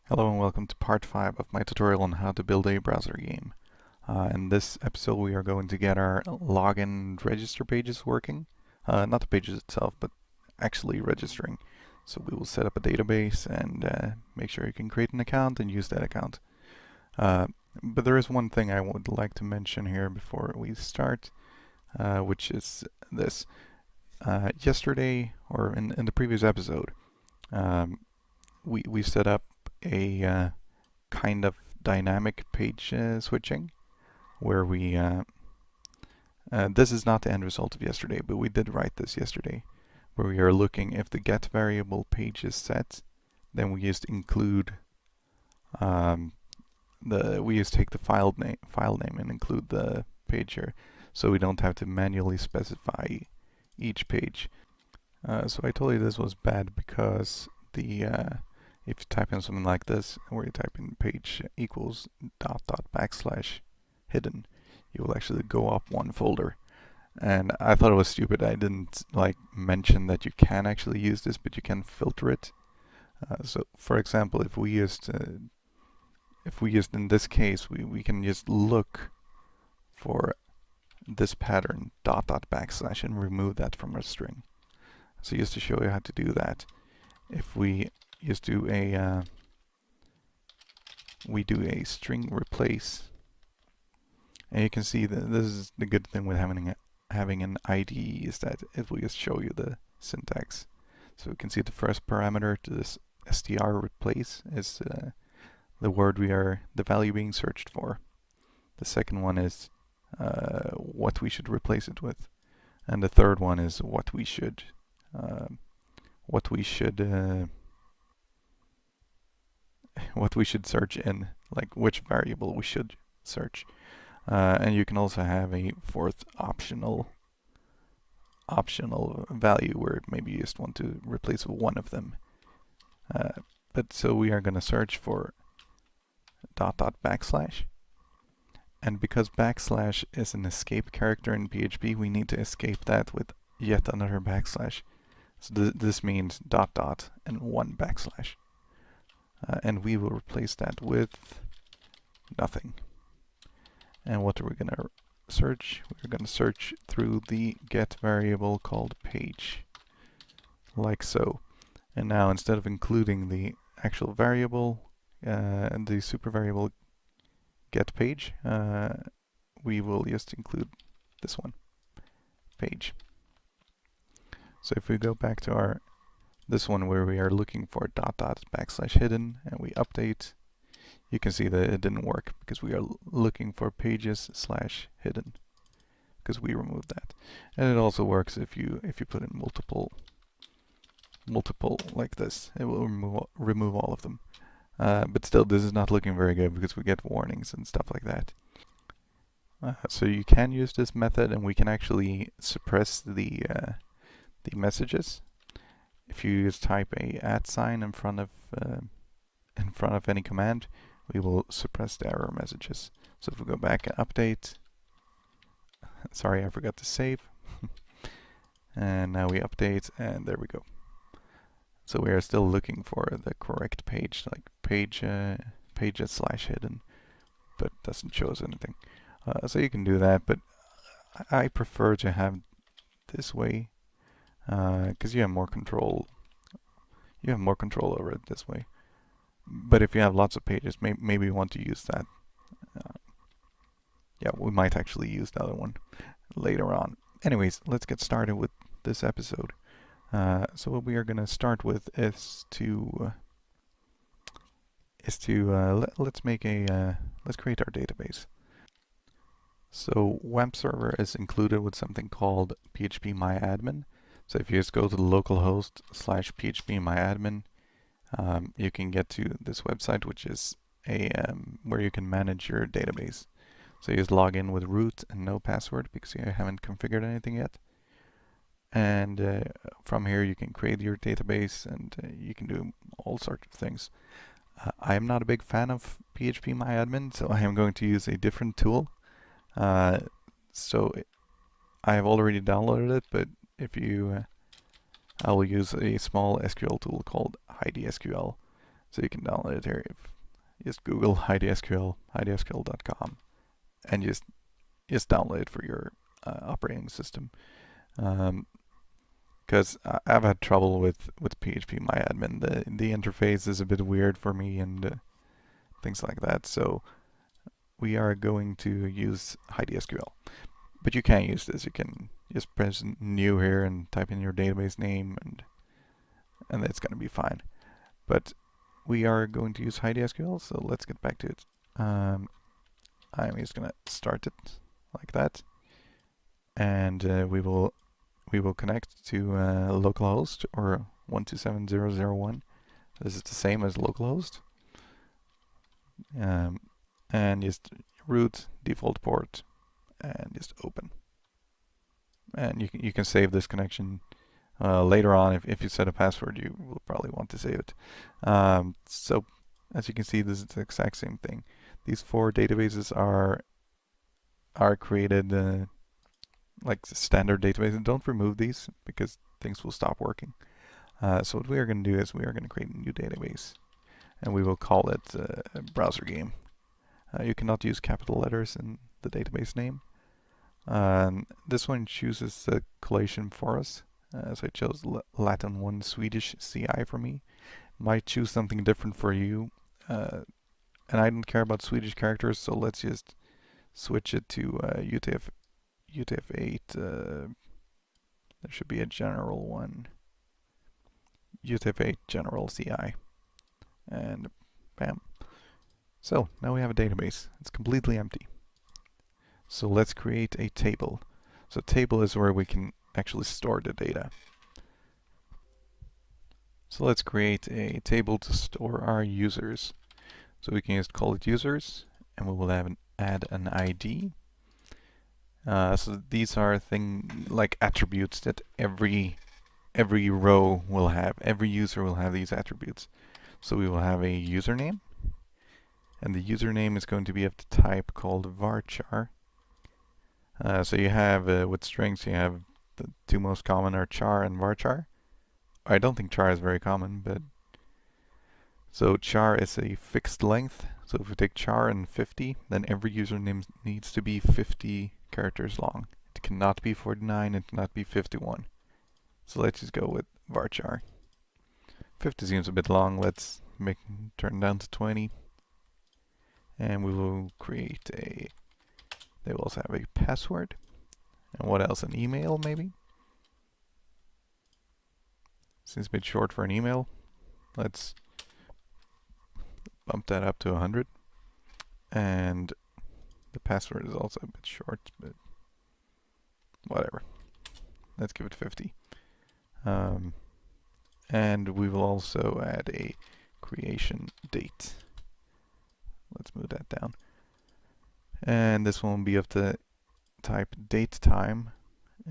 Hello and welcome to part 5 of my tutorial on how to build a browser game. In this episode we are going to get our login and register pages working. Not the pages itself, but actually registering. So we will set up a database and make sure you can create an account and use that account. But there is one thing I would like to mention here before we start, which is this. Yesterday, or in the previous episode, we set up a kind of dynamic page switching where this is not the end result of yesterday, but we did write this yesterday, where we are looking if the get variable page is set, then we just include we just take the file name and include the page here, so we don't have to manually specify each page. So I told you this was bad because if you type in something like this, where you type in page equals // hidden, you will actually go up one folder. And I thought it was stupid. I didn't mention that you can actually use this, but you can filter it. So for example, if we used in this case, we can just look for this pattern // and remove that from our string. So just to show you how to do that, if we just do a string replace, and you can see that this is the good thing with having an IDE, is that it will just show you the syntax. So we can see the first parameter to this str replace is the value being searched for. The second one is what we should replace it with, and the third one is what we should search in, like which variable we should search. And you can also have a fourth optional value where maybe you just want to replace one of them. But so we are going to search for // and because / is an escape character in PHP, we need to escape that with yet another /. So this means ... and one /. And we will replace that with nothing. And what are we going to search? We're going to search through the get variable called page, like so. And now instead of including the actual variable and the super variable get page, we will just include this one, page. So if we go back to this one where we are looking for // hidden and we update, you can see that it didn't work because we are looking for pages / hidden, because we removed that. And it also works if you put in multiple like this. It will remove all of them. But still, this is not looking very good because we get warnings and stuff like that. So you can use this method, and we can actually suppress the messages. If you just type a @ in front of any command, we will suppress the error messages. So if we go back and update, sorry, I forgot to save. And now we update, and there we go. So we are still looking for the correct page, like pages / hidden, but it doesn't show us anything. So you can do that, but I prefer to have this way because you have more control. You have more control over it this way. But if you have lots of pages, maybe you want to use that. Yeah, we might actually use the other one later on. Anyways, let's get started with this episode. So what we are going to start with is let's create our database. So web server is included with something called phpMyAdmin. So if you just go to the localhost /phpMyAdmin, you can get to this website, which is where you can manage your database. So you just log in with root and no password because you haven't configured anything yet. And from here you can create your database, and you can do all sorts of things. I am not a big fan of phpMyAdmin, so I am going to use a different tool. So I have already downloaded it, but I will use a small SQL tool called HideSQL. So you can download it here. If just Google HideSQL, hidesql.com, and just download it for your operating system. Because I've had trouble with PHP MyAdmin. The interface is a bit weird for me and things like that. So we are going to use HideSQL. But you can't use this. You can just press new here and type in your database name, and it's going to be fine. But we are going to use HideSQL, so let's get back to it. I'm just going to start it like that, and we will connect to localhost or 127.0.0.1. This is the same as localhost, and just root default port and just open. And you can save this connection later on. If you set a password, you will probably want to save it. So as you can see, this is the exact same thing. These 4 databases are created like standard databases. Don't remove these because things will stop working. So what we are going to do is we are going to create a new database, and we will call it browser game. You cannot use capital letters in the database name. This one chooses the collation for us. So I chose Latin 1 Swedish CI for me. Might choose something different for you. And I don't care about Swedish characters, so let's just switch it to UTF-8. There should be a general one. UTF-8 General CI. And bam. So now we have a database. It's completely empty. So let's create a table. So table is where we can actually store the data. So let's create a table to store our users. So we can just call it users, and we will add an ID. So these are like attributes that every row will have. Every user will have these attributes. So we will have a username, and the username is going to be of the type called varchar. So you have with strings, you have the 2 most common are char and varchar. I don't think char is very common, but so char is a fixed length. So if we take char and 50, then every username needs to be 50 characters long. It cannot be 49, it cannot be 51. So let's just go with varchar. 50 seems a bit long. Let's turn down to 20, and we will create a. They will also have a password. And what else? An email, maybe? Seems a bit short for an email. Let's bump that up to 100. And the password is also a bit short, but whatever. Let's give it 50. And we will also add a creation date. Let's move that down. And this one will be of the type date time,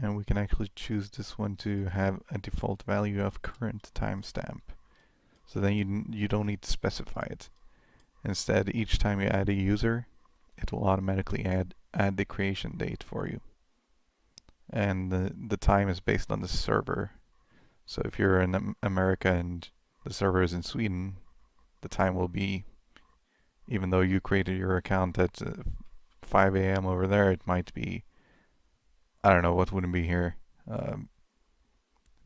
and we can actually choose this one to have a default value of current timestamp. So then you don't need to specify it. Instead, each time you add a user, it will automatically add the creation date for you. And the time is based on the server. So if you're in America and the server is in Sweden, the time will be, even though you created your account at 5 a.m. over there, it might be, I don't know, what would it be here?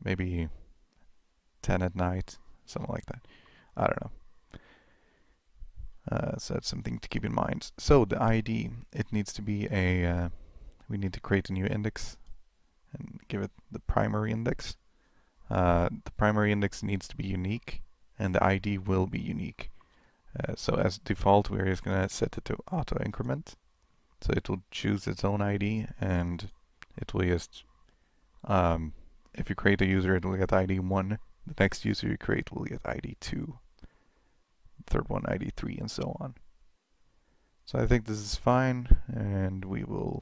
Maybe 10 at night, something like that. I don't know. So that's something to keep in mind. So the ID, it needs to be we need to create a new index and give it the primary index. The primary index needs to be unique, and the ID will be unique. So as default, we're just going to set it to auto increment. So it will choose its own ID, and it will just, if you create a user, it will get ID 1. The next user you create will get ID 2. The third one ID 3, and so on. So I think this is fine, and we will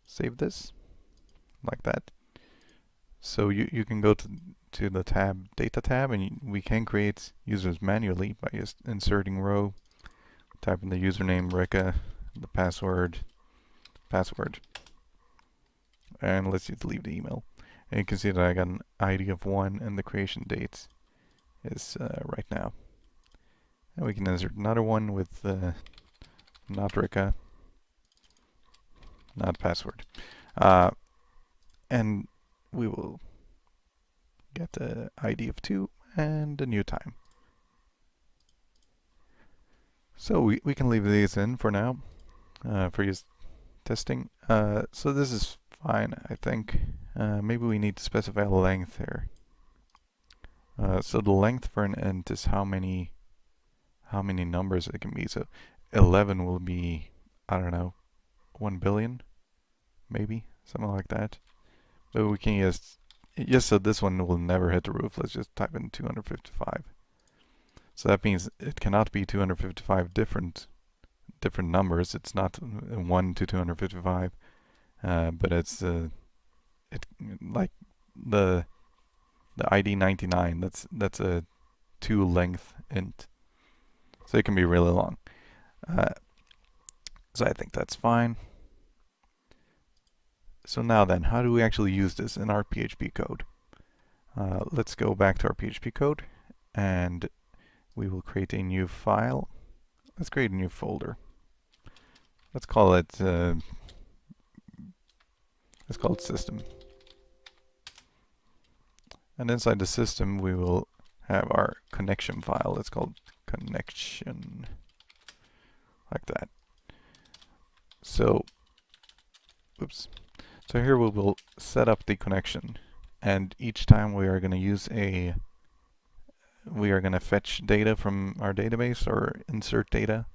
save this like that. So you can go to the tab, data tab, and we can create users manually by just inserting row, type in the username, Reka, the password, and let's just leave the email. And you can see that I got an ID of 1, and the creation date is right now. And we can insert another one with not Rika, not password. And we will get the ID of 2 and a new time. So we can leave these in for now for use testing. So this is fine, I think. Maybe we need to specify a length here. So the length for an int is how many numbers it can be. So 11 will be, I don't know, 1 billion, maybe something like that. But we can just so this one will never hit the roof. Let's just type in 255. So that means it cannot be 255 different numbers. It's not 1 to 255, but it's like the ID 99. That's a 2 length int, so it can be really long. So I think that's fine. So now then, how do we actually use this in our PHP code? Let's go back to our PHP code, and we will create a new file. Let's create a new folder. Let's call it system. And inside the system, we will have our connection file. It's called connection, like that. So, oops. So here we will set up the connection, and each time we are going to fetch data from our database or insert data,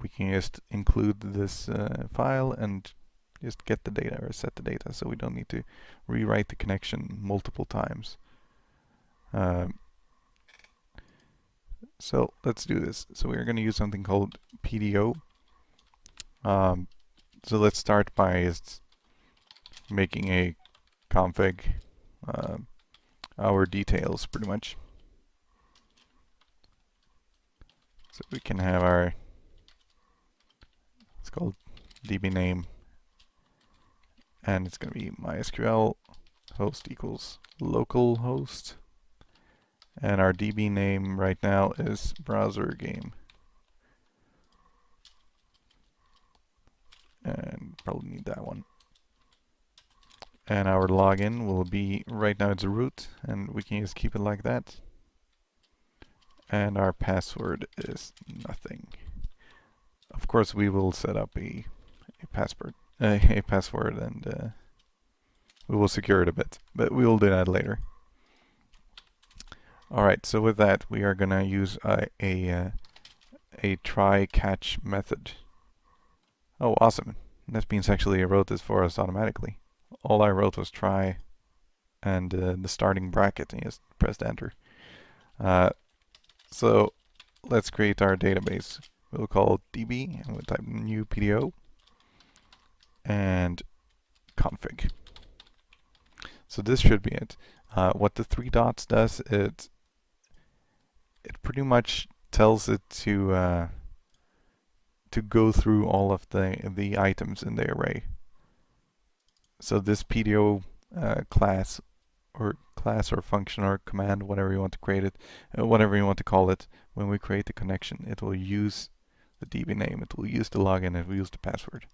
we can just include this file and just get the data or set the data, so we don't need to rewrite the connection multiple times. So let's do this. So we're going to use something called PDO. So let's start by just making a config, our details pretty much. So we can have our, it's called DB name, and it's going to be MySQL host equals localhost, and our DB name right now is browser game, and probably need that one. And our login will be, right now it's root, and we can just keep it like that. And our password is nothing. Of course, we will set up a password, and we will secure it a bit, but we will do that later. Alright, so with that, we are gonna use a try catch method. Oh, awesome. That means actually it wrote this for us automatically. All I wrote was try and the starting bracket, and just pressed enter. So let's create our database. We'll call it DB, and we'll type new PDO and config. So this should be it. What the 3 dots does, it pretty much tells it to go through all of the items in the array. So this PDO class or function or command, whatever you want to create it, whatever you want to call it, when we create the connection, it will use the DB name, it will use the login, it will use the password,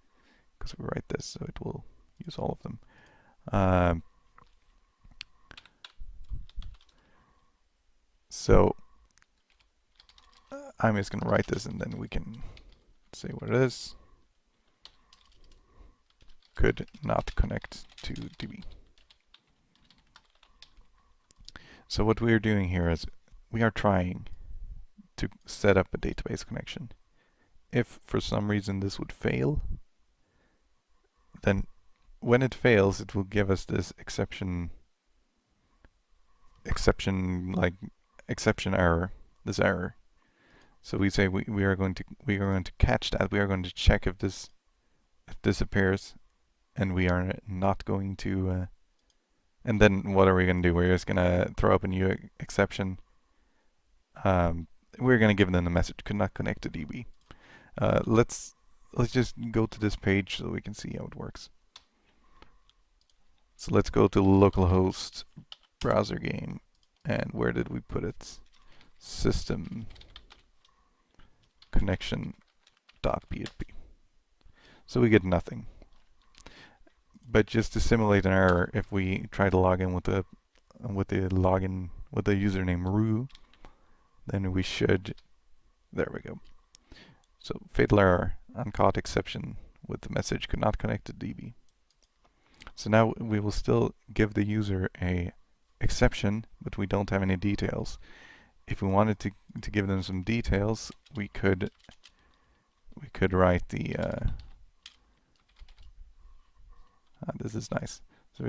because we write this, so it will use all of them. So I'm just going to write this, and then we can say what it is. Could not connect to DB. So what we are doing here is we are trying to set up a database connection. If for some reason this would fail, then when it fails, it will give us this exception error, this error. So we say we are going to catch that. We are going to check if this appears, and we are not going to. And then what are we going to do? We're just going to throw up a new exception. We're going to give them the message could not connect to DB. Let's just go to this page so we can see how it works. So let's go to localhost browser game, and where did we put it? System. connection.php. So we get nothing. But just to simulate an error, if we try to log in with the username Roo, then we should, there we go. So fatal error, uncaught exception with the message could not connect to DB. So now we will still give the user a exception, but we don't have any details. If we wanted to give them some details, we could write the this is nice. So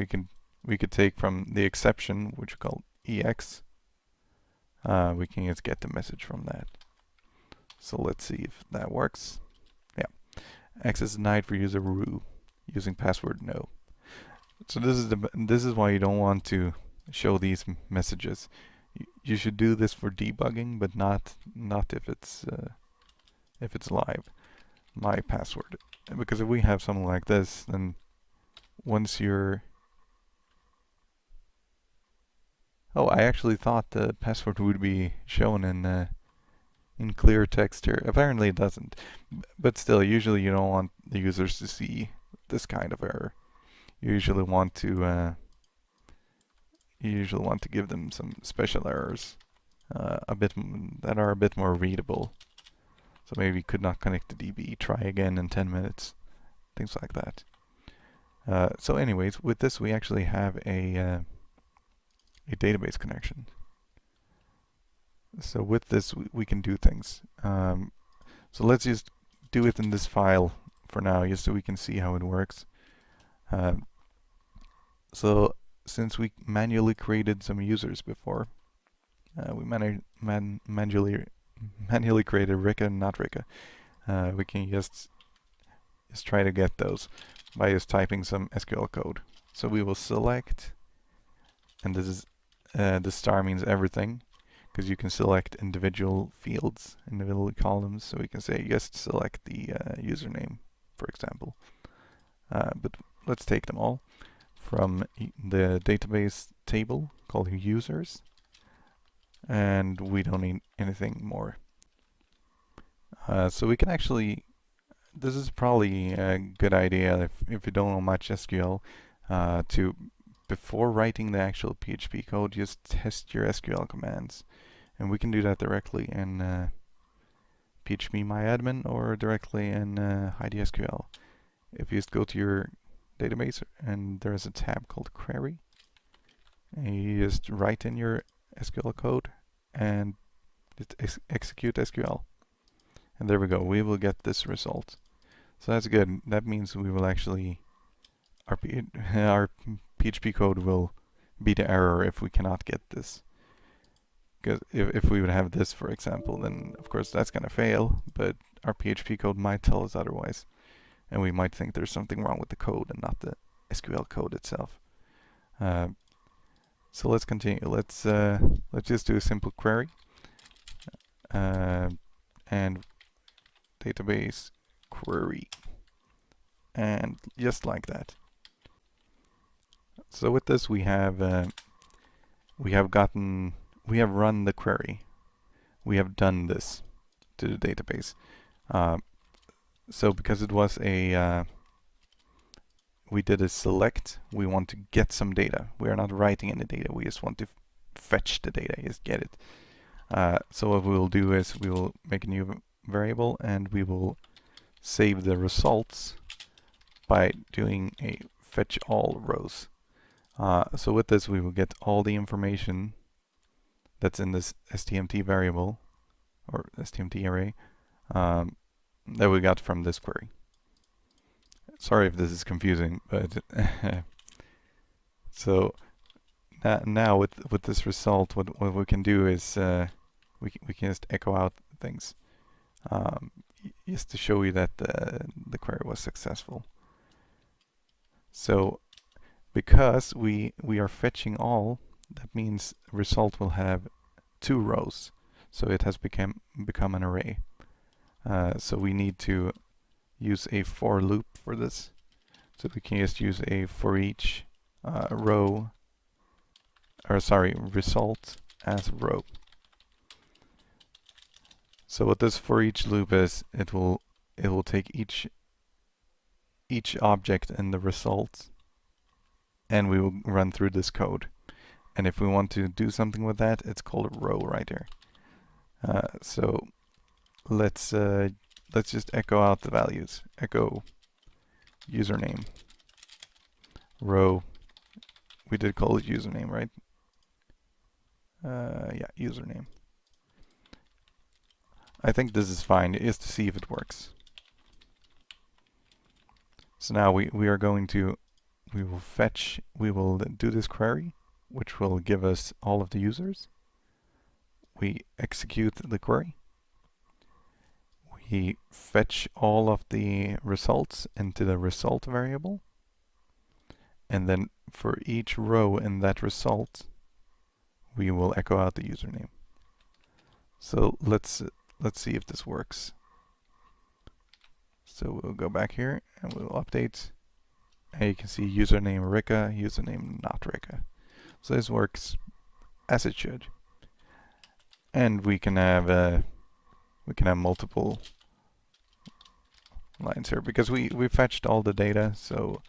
we could take from the exception, which we call ex. We can just get the message from that. So let's see if that works. Yeah, access denied for user Roo using password no. So this is why you don't want to show these messages. You should do this for debugging, but not if it's live. My password, because if we have something like this, then once you're I actually thought the password would be shown in clear text here. Apparently it doesn't. But still, usually you don't want the users to see this kind of error. You usually want to give them some special errors, that are a bit more readable. So maybe could not connect to DB. Try again in 10 minutes. Things like that. So anyways, with this we actually have a database connection. So with this we can do things. So let's just do it in this file for now, just so we can see how it works. So since we manually created some users before, we manually created Rika and not Rika. We can just try to get those by just typing some SQL code. So we will select, and this is the star means everything, because you can select individual fields, individual columns. So we can say just select the username, for example. But let's take them all from the database table called users, and we don't need anything more. So we can actually, this is probably a good idea if you don't know much SQL, to before writing the actual PHP code, just test your SQL commands. And we can do that directly in phpMyAdmin or directly in HideSQL. If you just go to your database and there's a tab called Query, and you just write in your SQL code and just execute SQL. And there we go, we will get this result. So that's good. That means we will actually, our PHP code will beat the error if we cannot get this. Because if we would have this, for example, then of course that's going to fail, but our PHP code might tell us otherwise. And we might think there's something wrong with the code and not the SQL code itself. So let's continue. Let's just do a simple query. And database query. And just like that. So with this we have run the query. We have done this to the database. So because it was we did a select, we want to get some data. We are not writing any data, we just want to fetch the data, just get it. So what we will do is we will make a new variable and we will save the results by doing a fetch all rows. So with this we will get all the information that's in this stmt variable or stmt array that we got from this query. Sorry if this is confusing, but so now with this result, what we can do is we can just echo out things, just to show you that the query was successful. So because we are fetching all, that means result will have 2 rows, so it has become an array. So we need to use a for loop for this. So we can just use a for each result as row. So what this for each loop is, it will take each object in the result, and we will run through this code. And if we want to do something with that, it's called a row right here. So let's just echo out the values. Echo username row. We did call it username, right? Yeah, username. I think this is fine, just to see if it works. So now we will do this query, which will give us all of the users. We execute the query. We fetch all of the results into the result variable. And then for each row in that result, we will echo out the username. So let's see if this works. So we'll go back here and we'll update. And you can see username Rika, username not Rika. So this works as it should. And we can have multiple lines here because we fetched all the data, so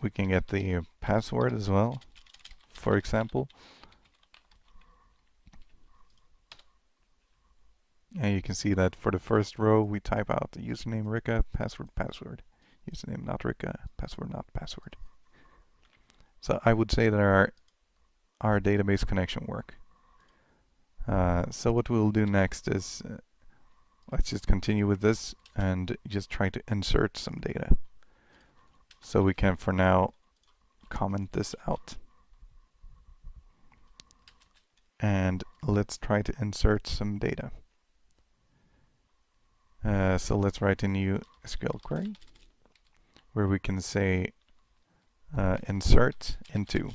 we can get the password as well, for example. And you can see that for the first row we type out the username Rika, password, username not Rika, password not password. So I would say that our database connection work. So what we'll do next is let's just continue with this and just try to insert some data. So we can for now comment this out. And let's try to insert some data. So let's write a new SQL query where we can say insert into.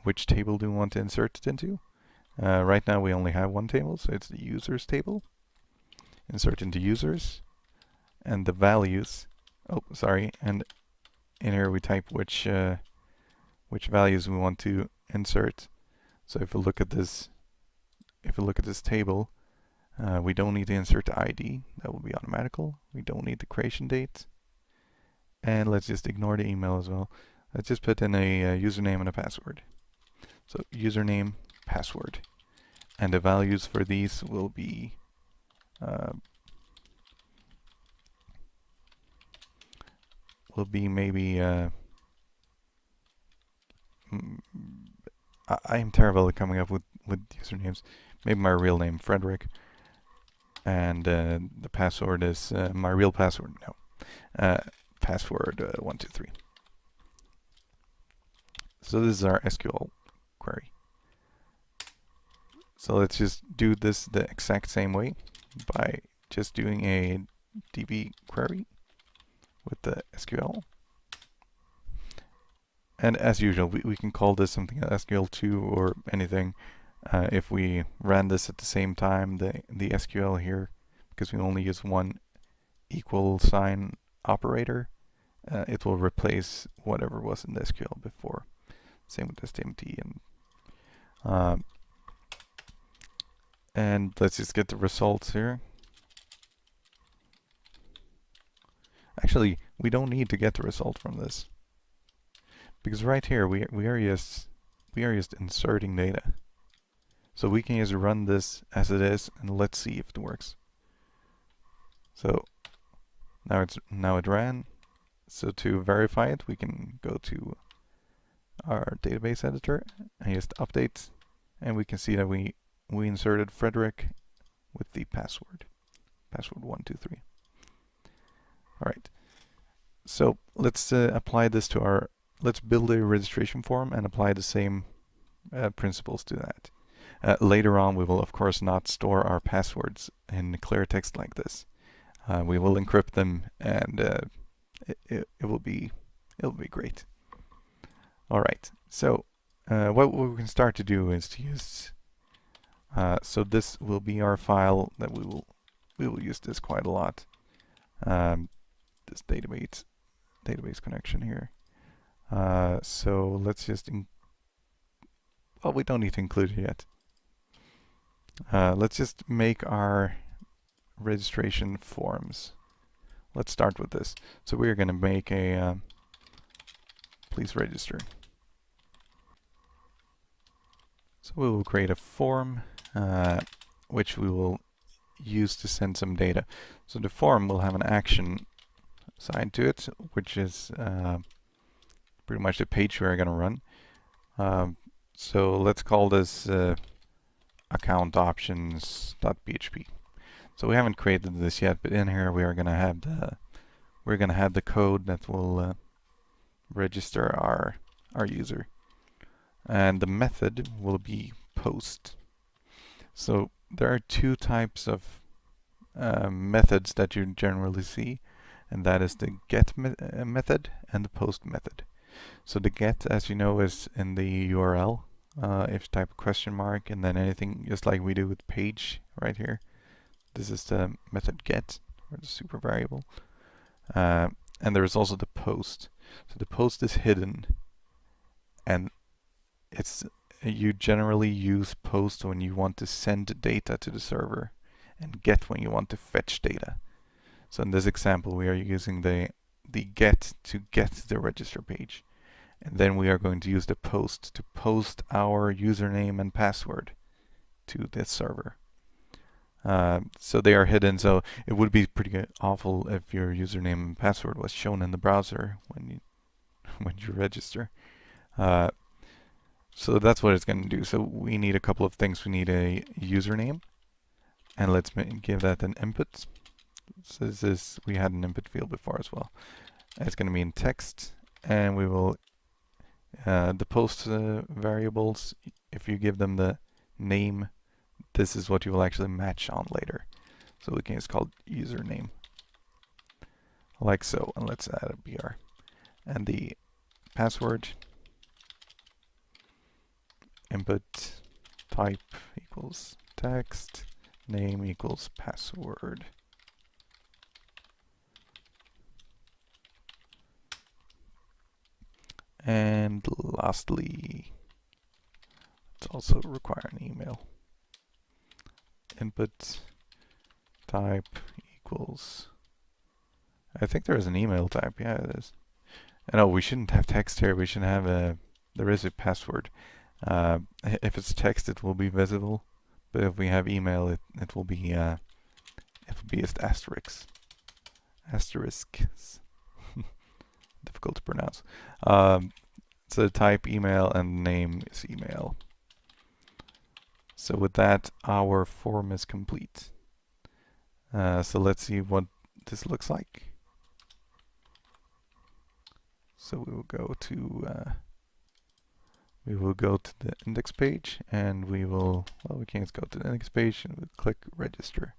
Which table do we want to insert it into? Right now we only have one table, so it's the users table. Insert into users, and the values. Oh, sorry. And in here we type which values we want to insert. So if we look at this table, we don't need to insert the ID. That will be automatical. We don't need the creation date. And let's just ignore the email as well. Let's just put in a username and a password. So username, password. And the values for these will be maybe I am terrible at coming up with usernames. Maybe my real name, Frederick. And the password is my real password. No. Password 123. So this is our SQL query. So let's just do this the exact same way by just doing a db query with the SQL. And as usual, we can call this something SQL2 or anything. If we ran this at the same time, the SQL here, because we only use one equal sign operator, it will replace whatever was in the SQL before. Same with STMT. And let's just get the results here. Actually, we don't need to get the result from this, because right here we are just inserting data. So we can just run this as it is, and let's see if it works. So now it ran. So to verify it, we can go to our database editor and just update, and we can see that we inserted Frederick with the password 123. All right. So let's apply this to let's build a registration form and apply the same principles to that. Later on, we will of course not store our passwords in clear text like this. We will encrypt them, and it will be great. All right. So what we can start to do is to use. So this will be our file that we will use this quite a lot. This database connection here. So let's just well, we don't need to include it yet. Let's just make our registration forms. Let's start with this. So we're going to make a please register. So we will create a form which we will use to send some data. So the form will have an action assigned to it, which is pretty much the page we're going to run. So let's call this account options.php. So we haven't created this yet, but in here we are going to have the code that will register our user, and the method will be post. So there are two types of methods that you generally see, and that is the get method and the post method. So the get, as you know, is in the URL. If you type a question mark and then anything, just like we do with page right here. This is the method get, or the super variable. And there is also the post. So the post is hidden, and you generally use post when you want to send data to the server, and get when you want to fetch data. So in this example, we are using the get to get the register page. And then we are going to use the post to post our username and password to this server. So they are hidden, so it would be pretty awful if your username and password was shown in the browser when you register. So that's what it's going to do. So we need a couple of things. We need a username, and let's give that an input. So we had an input field before as well. It's going to be in text, and we will the post variables, if you give them the name, this is what you will actually match on later. So we can just call it username, like so, and let's add a BR. And the password, input type equals text, name equals password. And lastly, let's also require an email. Input type equals, I think there is an email type. Yeah, it is. No, we shouldn't have text here. We should have there is a password. If it's text, it will be visible, but if we have email, it will be just asterisks. Difficult to pronounce. So type email and name is email. So with that, our form is complete. So let's see what this looks like. So we will go to the index page, and we can just go to the index page and we'll click register.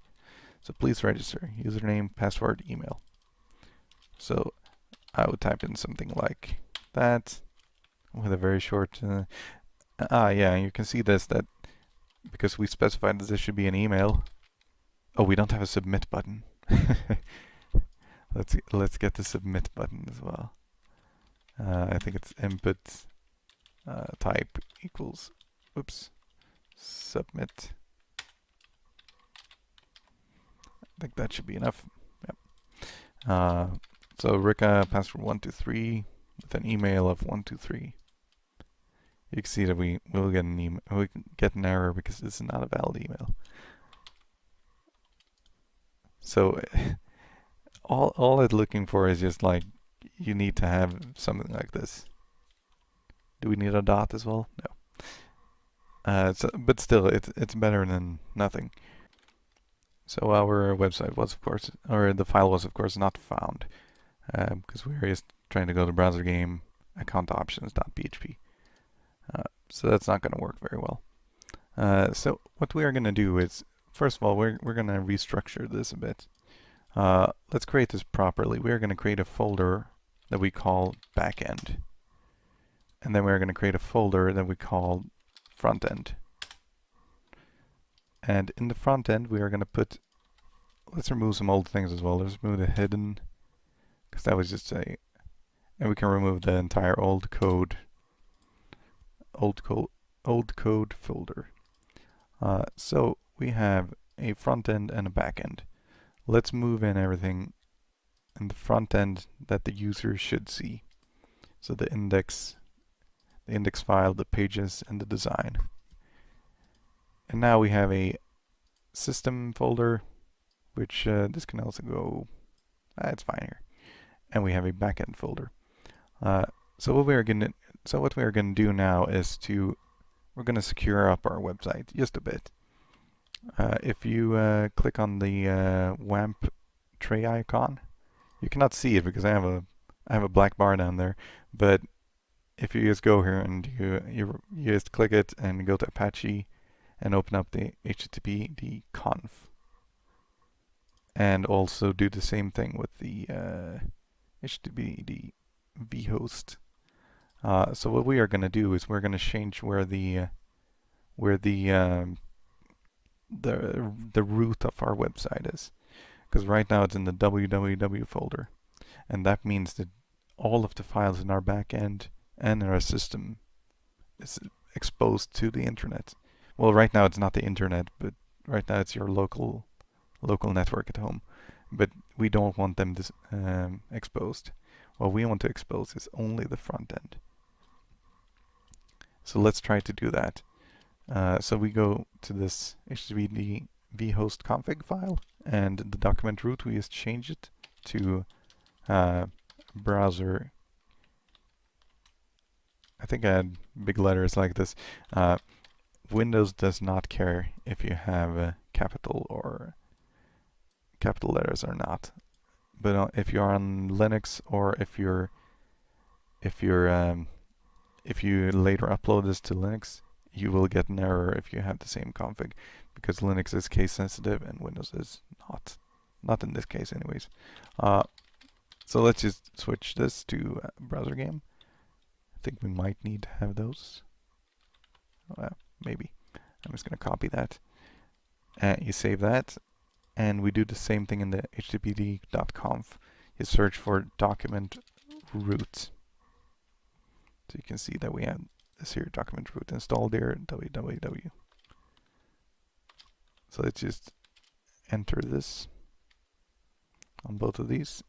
So please register, username, password, email. So I would type in something like that with a very short, yeah, you can see this, that because we specified that this should be an email. Oh, we don't have a submit button. Let's get the submit button as well. I think it's input type equals, submit. I think that should be enough. Yep. So Rika password 123 with an email of 123. You can see that we will get an email. We can get an error because this is not a valid email. So all it's looking for is just like, you need to have something like this. Do we need a dot as well? No. But still, it's better than nothing. So our website was, of course, or the file was, of course, not found because we were just trying to go to browser game account options.php. So that's not going to work very well. So what we are going to do is, first of all, we're going to restructure this a bit. Let's create this properly. We're going to create a folder that we call backend. And then we're going to create a folder that we call front end. And in the front end, we are going to put, let's remove some old things as well. Let's remove the hidden, because that was just and we can remove the entire old code folder. So we have a front end and a back end. Let's move in everything in the front end that the user should see. So the index file, the pages, and the design. And now we have a system folder, which this can also go, it's fine here. And we have a backend folder. So what we are going to do now is we're going to secure up our website just a bit. If you click on the WAMP tray icon, you cannot see it because I have a black bar down there, but if you just go here and you just click it and go to Apache and open up the HTTPD conf, and also do the same thing with the HTTPD vhost. So what we are going to do is we're going to change where the root of our website is, because right now it's in the www folder, and that means that all of the files in our backend and in our system is exposed to the internet. Well, right now it's not the internet, but right now it's your local network at home. But we don't want them exposed. What we want to expose is only the front end. So let's try to do that. So we go to this HTTPD vhost config file, and the document root, we just change it to browser. I think I had big letters like this. Windows does not care if you have capital letters or not. But if you're on Linux, or if you later upload this to Linux, you will get an error if you have the same config, because Linux is case sensitive and Windows is not. Not in this case, anyways. So let's just switch this to browser game. I think we might need to have those. Maybe. I'm just going to copy that. You save that, and we do the same thing in the httpd.conf. You search for document root. So you can see that we have this here document root installed here, www. So let's just enter this on both of these,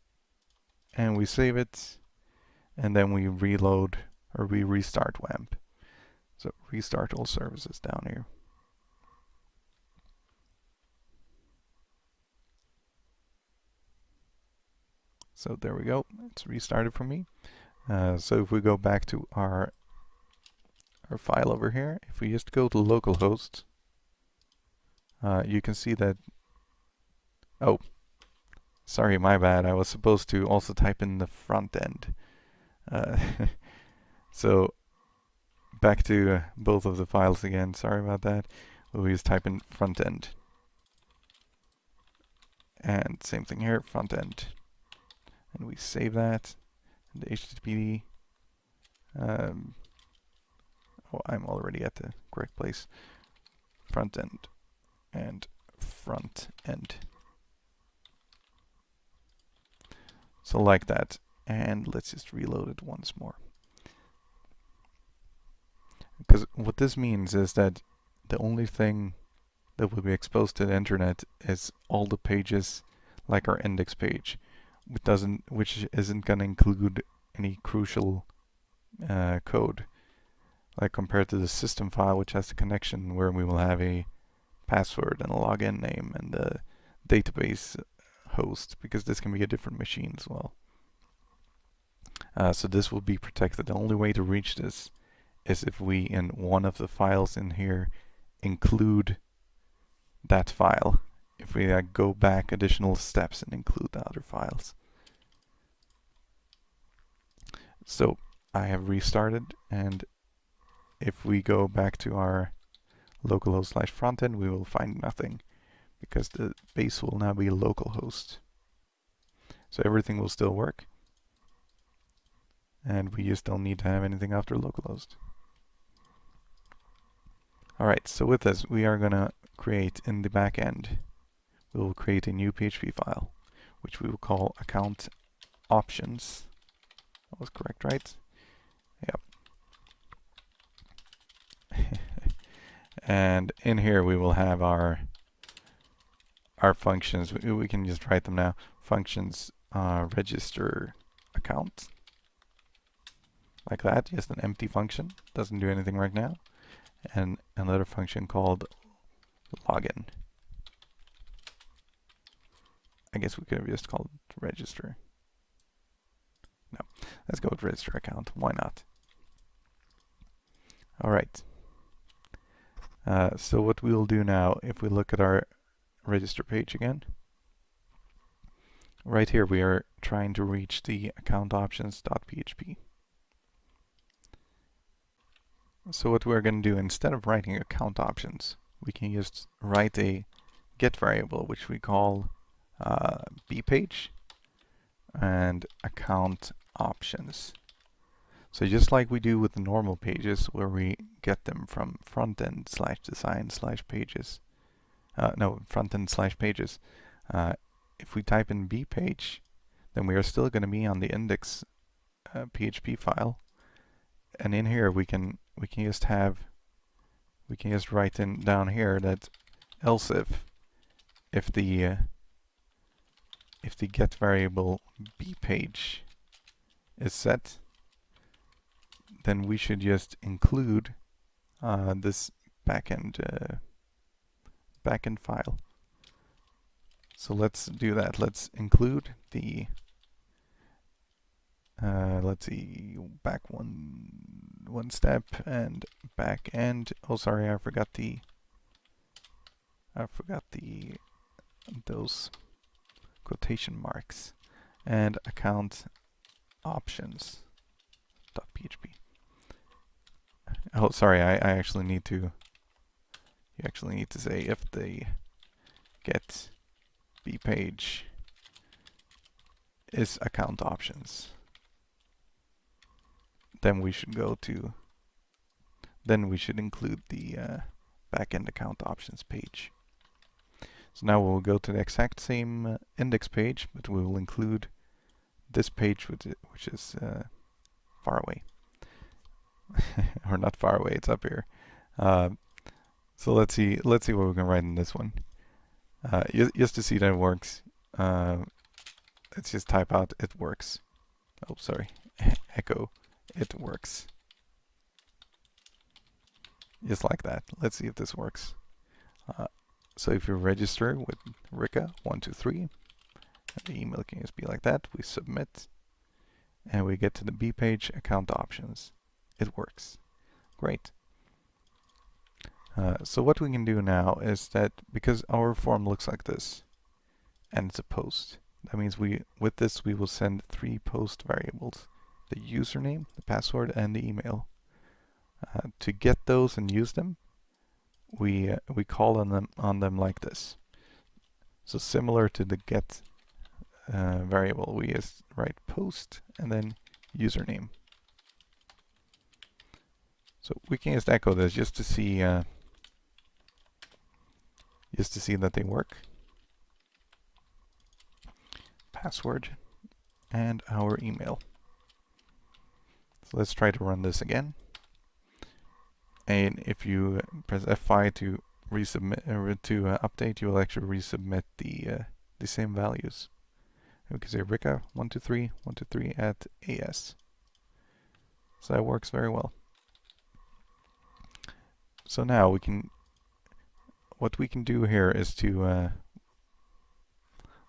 and we save it, and then we reload, or we restart WAMP. So restart all services down here. So there we go, it's restarted for me. So if we go back to our file over here, if we just go to localhost, you can see that, oh, sorry, my bad, I was supposed to also type in the front end. So back to both of the files again, sorry about that. We just type in front end. And same thing here, front end. And we save that. And the HTTP. Oh, I'm already at the correct place. Front end and front end. So like that. And let's just reload it once more. Because what this means is that the only thing that will be exposed to the internet is all the pages, like our index page, which isn't going to include any crucial code, like compared to the system file, which has the connection where we will have a password and a login name and the database host, because this can be a different machine as well. So this will be protected. The only way to reach this is if we, in one of the files in here, include that file. If we go back additional steps and include the other files. So I have restarted, and if we go back to our localhost/frontend, we will find nothing, because the base will now be localhost. So everything will still work, and we just don't need to have anything after localhost. Alright, so with this, we are going to create in the back end, we will create a new PHP file, which we will call account options. That was correct, right? Yep. And in here we will have our our functions, we can just write them now. Functions register account, like that, just an empty function, doesn't do anything right now. And another function called login. I guess we could have just called it register. No, let's go with register account. Why not? All right. So what we'll do now, if we look at our register page again, right here we are trying to reach the account options.php. So what we're going to do, instead of writing account options, we can just write a get variable, which we call bpage and account options. So just like we do with the normal pages, where we get them from frontend /design /pages, no, frontend /pages. If we type in bpage, then we are still going to be on the index PHP file, and in here we can just write in down here that else if the get variable bpage is set, then we should just include this backend file. So let's do that. Let's include the let's see, back one step and back end. Oh, sorry, I forgot those quotation marks, and account options.php. Oh, sorry, I actually need to. You actually need to say if the get bpage is account options, then we should go to. Then we should include the backend account options page. So now we'll go to the exact same index page, but we will include this page, which is far away. Or not far away, it's up here. So let's see what we can write in this one. Just to see that it works, let's just type out it works. Oh, sorry, echo it works. Just like that. Let's see if this works. So if you register with Rika123, the email can just be like that. We submit, and we get to the bpage account options. It works. Great. So what we can do now is that, because our form looks like this, and it's a post, that means with this we will send 3 post variables: the username, the password, and the email. To get those and use them, we call on them like this. So similar to the get variable, we just write post and then username. So we can just echo this just to see that they work. Password and our email. So let's try to run this again. And if you press F5 to resubmit or to update, you will actually resubmit the same values. We can say Rika123 at AS. So that works very well. So now what we can do here is to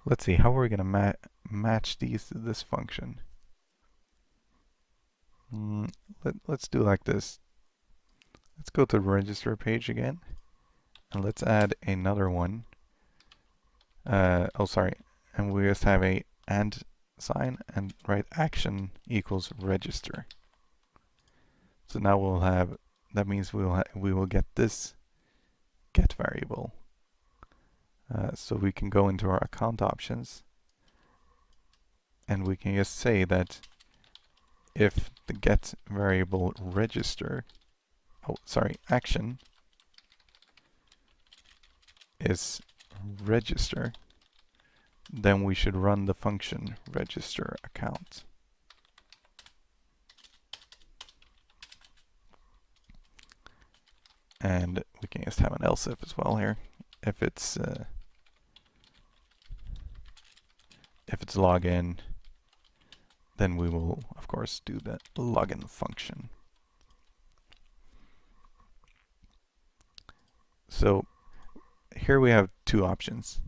let's see, how are we going to match these to this function? Let's do like this. Let's go to the register page again, and let's add another one. Oh, sorry, and we just have a and sign and write action equals register. So now we'll have, that means we will get this get variable. So we can go into our account options, and we can just say that if the get variable register, action is register, then we should run the function register account. And we can just have an else if as well here. If it's if it's login, then we will, of course, do the login function. So here we have two options.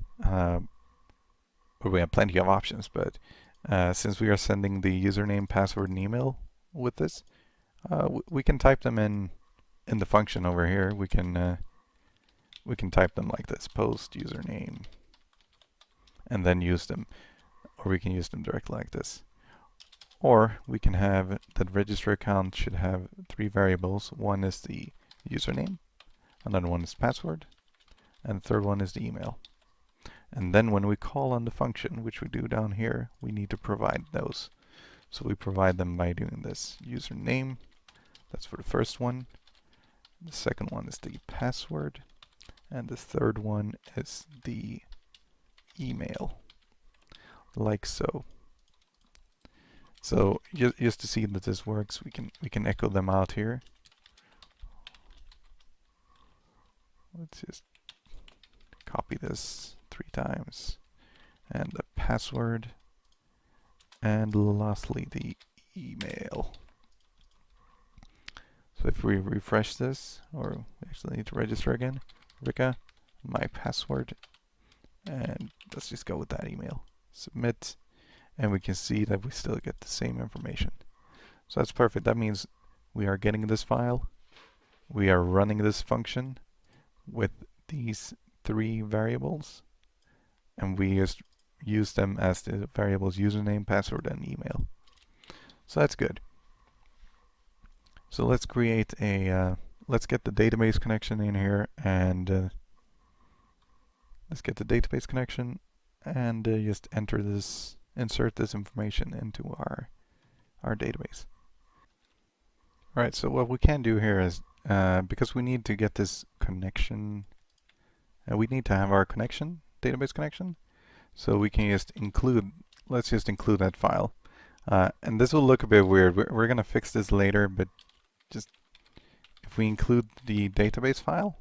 Or we have plenty of options, but since we are sending the username, password, and email with this, we can type them in the function over here. We can type them like this: post username, and then use them, or we can use them directly like this. Or we can have that register account should have three variables. One is the username, another one is password, and the third one is the email. And then when we call on the function, which we do down here, we need to provide those. So we provide them by doing this: username, that's for the first one. The second one is the password, and the third one is the email, like so. So just to see that this works, we can echo them out here. Let's just copy this 3 times, and the password, and lastly the email. So if we refresh this, or we actually need to register again, Rika, my password, and let's just go with that email. Submit, and we can see that we still get the same information. So that's perfect. That means we are getting this file, we are running this function with these 3 variables, and we just use them as the variables username, password, and email. So that's good. So let's create a, let's get the database connection in here, and let's get the database connection, and just enter this, insert this information into our database. Alright, so what we can do here is, because we need to get this connection, we need to have our connection, database connection, so we can just include, let's just include that file. And this will look a bit weird. We're going to fix this later, but just if we include the database file,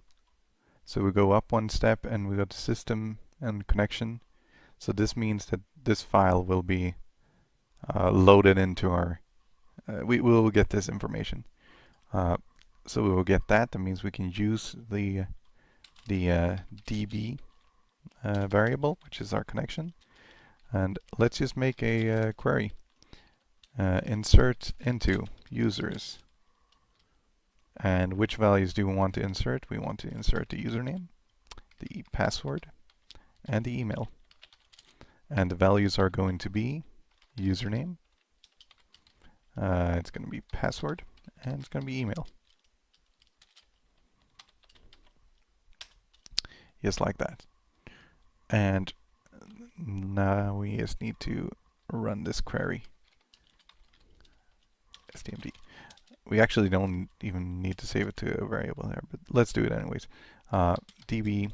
so we go up one step and we go to system and connection. So this means that this file will be loaded into our, we will get this information. So we will get that. That means we can use the DB variable, which is our connection. And let's just make a query. Insert into users. And which values do we want to insert? We want to insert the username, the password, and the email. And the values are going to be username, it's going to be password, and it's going to be email. Just like that. And now we just need to run this query. STMD. We actually don't even need to save it to a variable there, but let's do it anyways. DB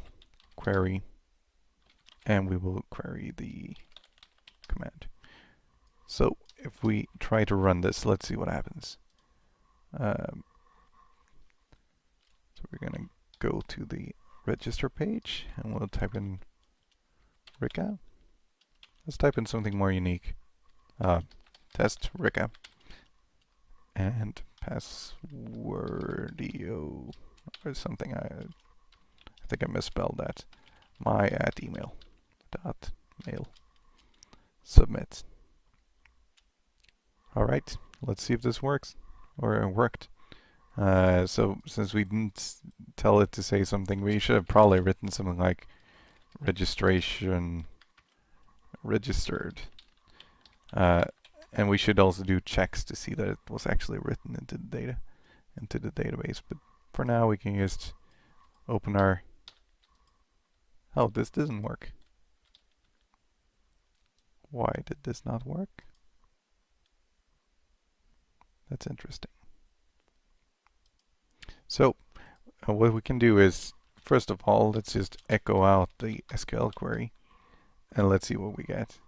query, and we will query the command. So if we try to run this, let's see what happens. So we're going to go to the register page, and we'll type in Rika. Let's type in something more unique. Test Rika. And passwordio or something. I think I misspelled that. My at email dot mail. Submit. All right, let's see if this works or worked. So since we didn't tell it to say something, we should have probably written something like registration registered. And we should also do checks to see that it was actually written into the data, into the database. But for now, we can just open our... Oh, this doesn't work. Why did this not work? That's interesting. So, what we can do is, first of all, let's just echo out the SQL query, and let's see what we get.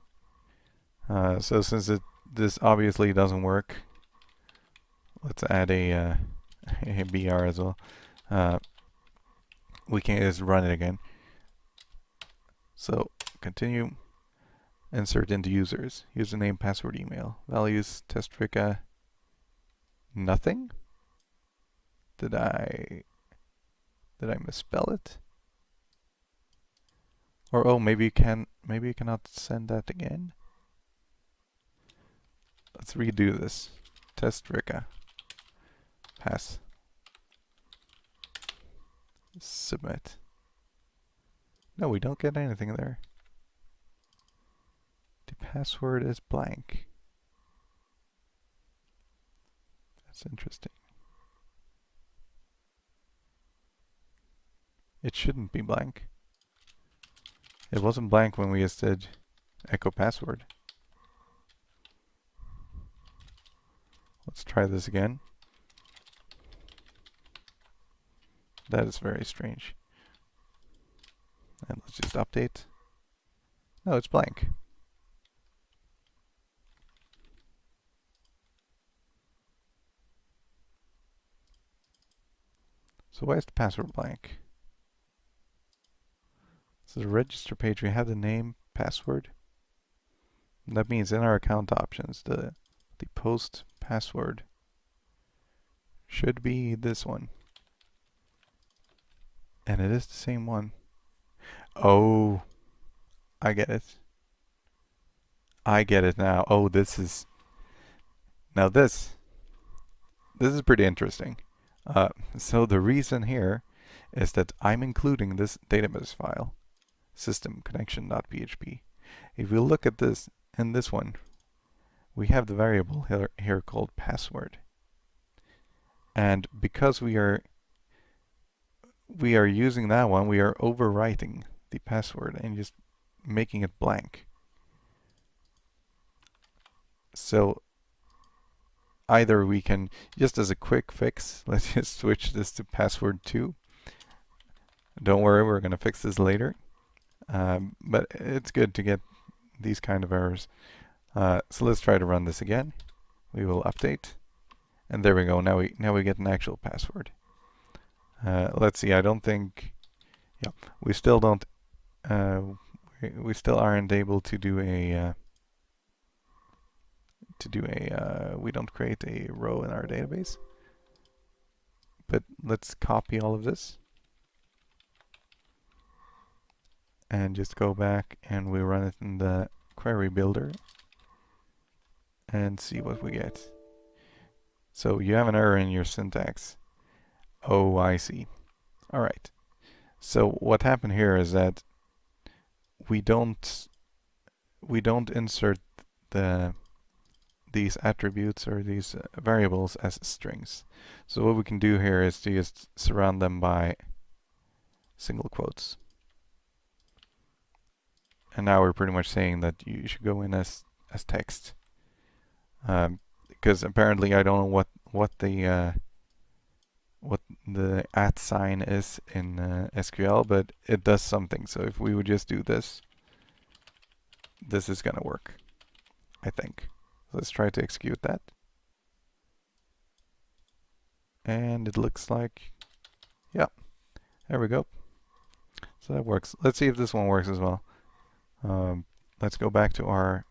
So since this obviously doesn't work, let's add a BR as well. We can just run it again. So continue, insert into users. Username, password, email. Values, testrica, nothing? Did I misspell it? Or oh, maybe you cannot send that again. Let's redo this. Testrica. Pass. Submit. No, we don't get anything there. The password is blank. That's interesting. It shouldn't be blank. It wasn't blank when we just did echo password. Let's try this again. That is very strange. And let's just update. No, it's blank. So why is the password blank? This is a register page. We have the name, password. And that means in our account options, the post password should be this one. And it is the same one. Oh, I get it. I get it now. Oh, this is... Now this is pretty interesting. So the reason here is that I'm including this database file, system connection.php. If we look at this in this one, we have the variable here called password. And because we are using that one, we are overwriting the password and just making it blank. So either we can, just as a quick fix, let's just switch this to password 2. Don't worry, we're going to fix this later. But it's good to get these kind of errors. So let's try to run this again. We will update. And there we go. Now we get an actual password. Let's see. I don't think... Yeah, we still don't... we still aren't able to do a... we don't create a row in our database. But let's copy all of this. And just go back and we run it in the query builder. And see what we get. So you have an error in your syntax. Oh, I see. Alright. So what happened here is that we don't insert these attributes or these variables as strings. So what we can do here is to just surround them by single quotes. And now we're pretty much saying that you should go in as text. Because apparently I don't know what the @ sign is in SQL, but it does something. So if we would just do this, this is gonna work, I think. Let's try to execute that. And it looks like, yeah, there we go. So that works. Let's see if this one works as well. Let's go back to our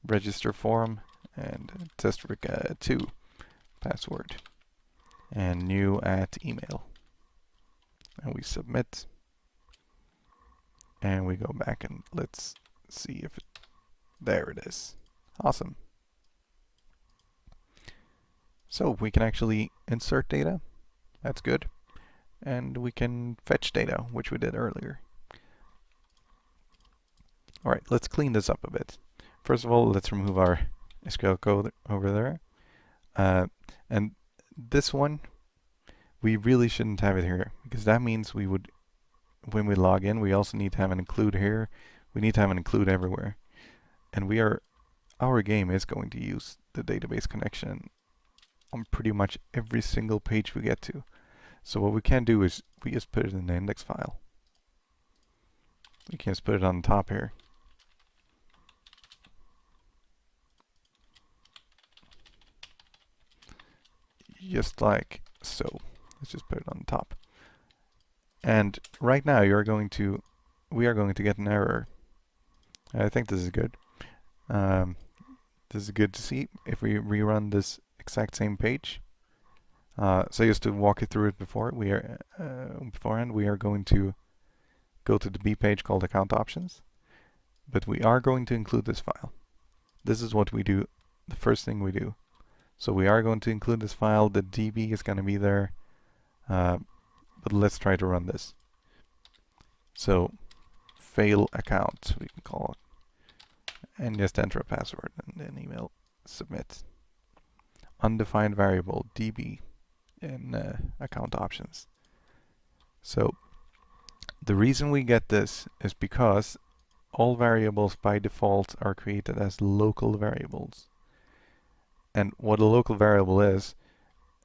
register form and testrica 2 password and new @ email. And we submit. And we go back and let's see if there it is. Awesome. So we can actually insert data. That's good. And we can fetch data, which we did earlier. Alright, let's clean this up a bit. First of all, let's remove our SQL code over there. And this one, we really shouldn't have it here, because that means we would, when we log in, we also need to have an include here. We need to have an include everywhere. And our game is going to use the database connection on pretty much every single page we get to. So what we can do is we just put it in the index file. We can just put it on the top here. Just like so. Let's just put it on the top. And right now we are going to get an error I think this is good. Um, this is good to see. If we rerun this exact same page, so just to walk you through it beforehand, we are going to go to the B page called Account Options, but we are going to include this file. This is what we do, the first thing we do. So we are going to include this file. The DB is going to be there, but let's try to run this. So fail account, we can call it, and just enter a password and then email submit. Undefined variable DB in account options. So the reason we get this is because all variables by default are created as local variables. And what a local variable is,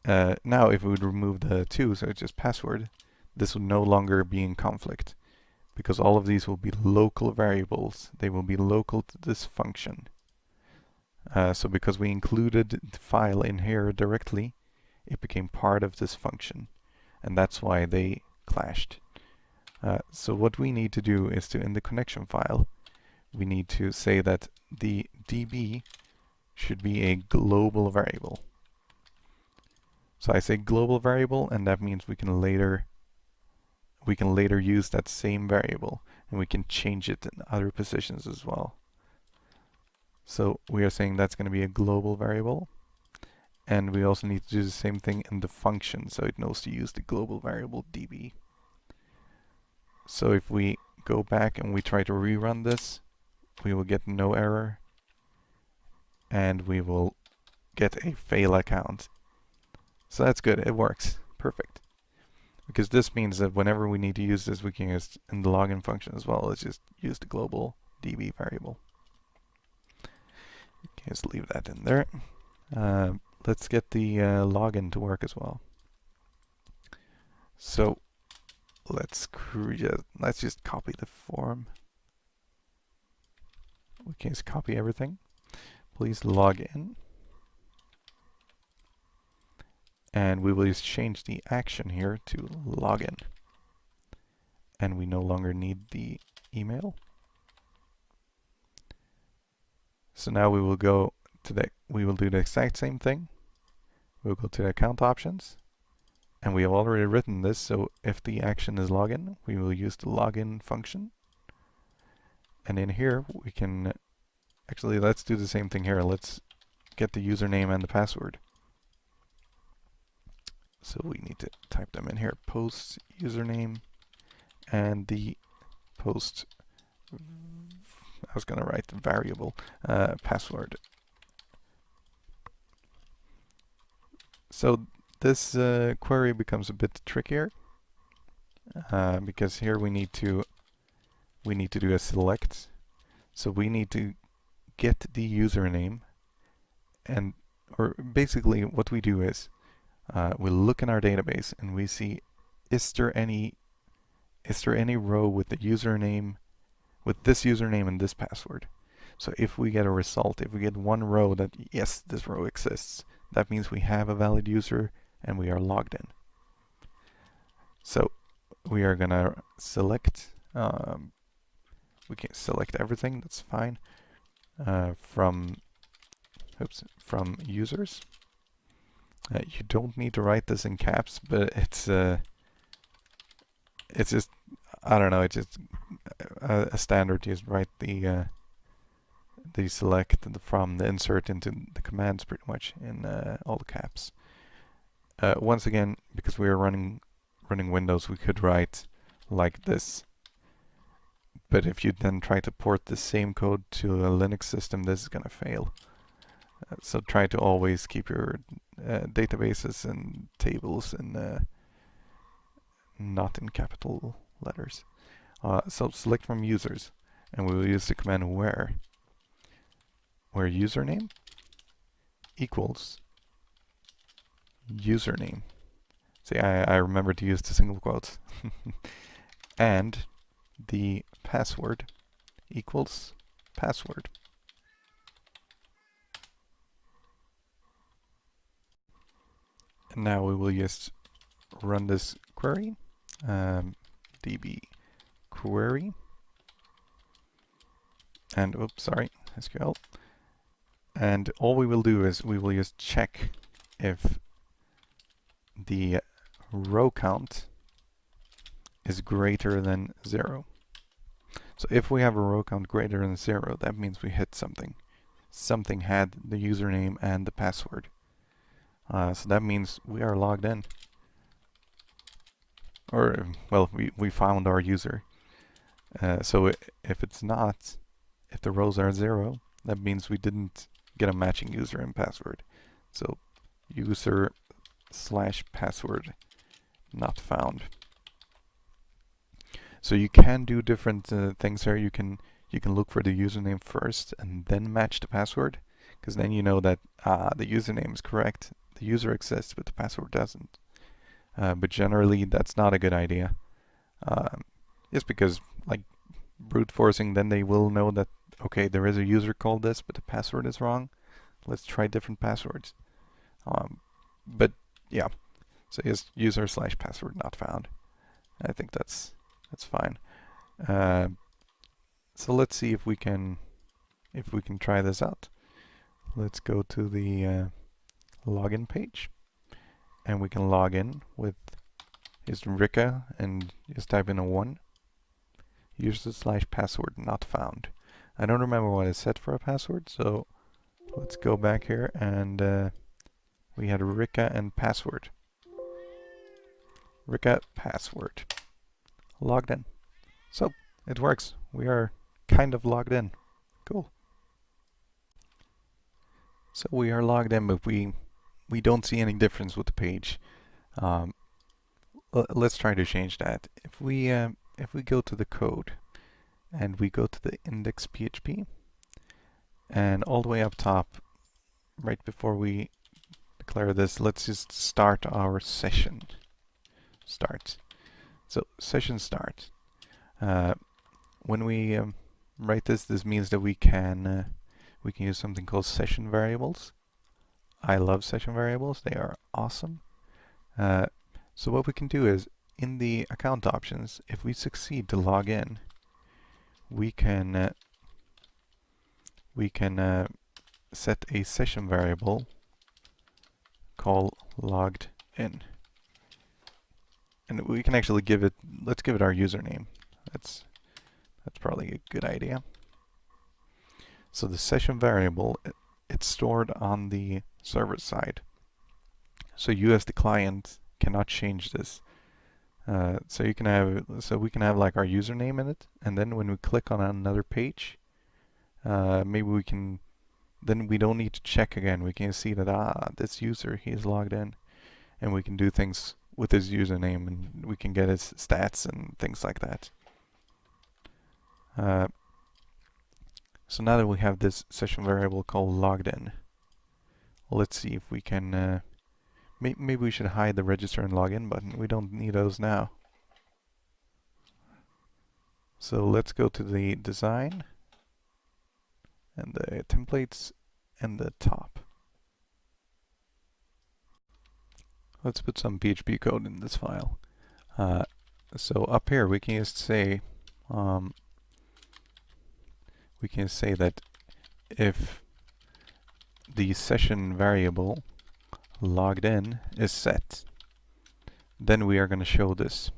now if we would remove the 2, so it's just password, this would no longer be in conflict, because all of these will be local variables. They will be local to this function. So because we included the file in here directly, it became part of this function, and that's why they clashed. So what we need to do is to, in the connection file, we need to say that the DB should be a global variable. So I say global variable, and that means we can later use that same variable, and we can change it in other positions as well. So we are saying that's going to be a global variable, and we also need to do the same thing in the function, so it knows to use the global variable DB. So if we go back and we try to rerun this, we will get no error, and we will get a fail account. So that's good, it works. Perfect. Because this means that whenever we need to use this, we can use in the login function as well. Let's just use the global DB variable. Okay, just leave that in there. Let's get the login to work as well. So let's just copy the form. We can just copy everything. Please log in. And we will just change the action here to login. And we no longer need the email. So now we will go to we will do the exact same thing. We'll go to the account options. And we have already written this, so if the action is login, we will use the login function. And in here, we can, actually let's do the same thing here. Let's get the username and the password. So we need to type them in here, post username and the post, I was going to write variable, password. So this query becomes a bit trickier because here we need to do a select. So we need to get the username, and or basically what we do is we look in our database and we see is there any row with the username, with this username and this password. So if we get a result, if we get one row that yes, this row exists, that means we have a valid user and we are logged in. So we are gonna select, we can select everything, that's fine, from users. You don't need to write this in caps, but it's just, I don't know, it's just a standard. You just write the select, the from, the insert into the commands pretty much in all the caps. Once again, because we are running Windows, we could write like this. But if you then try to port the same code to a Linux system, this is going to fail. So try to always keep your databases and tables in not in capital letters. So select from users, and we will use the command where username equals username. See, I remember to use the single quotes. And the password equals password. And now we will just run this query, db query, and oops, sorry, SQL. And all we will do is we will just check if the row count is greater than 0. So if we have a row count greater than 0, that means we hit something. Something had the username and the password. So that means we are logged in. Or, well, we found our user. So if it's not, if the rows are 0, that means we didn't get a matching user and password. So user/password not found. So you can do different things here. You can look for the username first and then match the password, because then you know that the username is correct, the user exists, but the password doesn't. But generally, that's not a good idea. Just because, like, brute forcing, then they will know that, okay, there is a user called this, but the password is wrong. Let's try different passwords. But yeah, so just user/password not found. I think that's fine. So let's see if we can try this out. Let's go to the login page, and we can log in with just Rika and just type in a 1. User/password not found. I don't remember what I set for a password, so let's go back here, and we had Rika and password. Rika password. Logged in. So it works. We are kind of logged in. Cool. So we are logged in, but we don't see any difference with the page. Let's try to change that. If we go to the code and we go to the index.php, and all the way up top, right before we declare this, let's just start our session. Start. So session start. When we write this means that we can use something called session variables. I love session variables. They are awesome. So what we can do is, in the account options, if we succeed to log in, we can set a session variable called logged in, and we can actually give it. Let's give it our username. That's probably a good idea. So the session variable, it's stored on the server side. So you as the client cannot change this. So we can have like our username in it, and then when we click on another page, maybe we can. Then we don't need to check again. We can see that this user, he is logged in, and we can do things with his username, and we can get his stats and things like that. So now that we have this session variable called logged in, let's see if we can. Maybe we should hide the register and login button. We don't need those now. So let's go to the design and the templates and the top. Let's put some PHP code in this file. So up here we can just say that if the session variable logged in is set, then we are going to show this.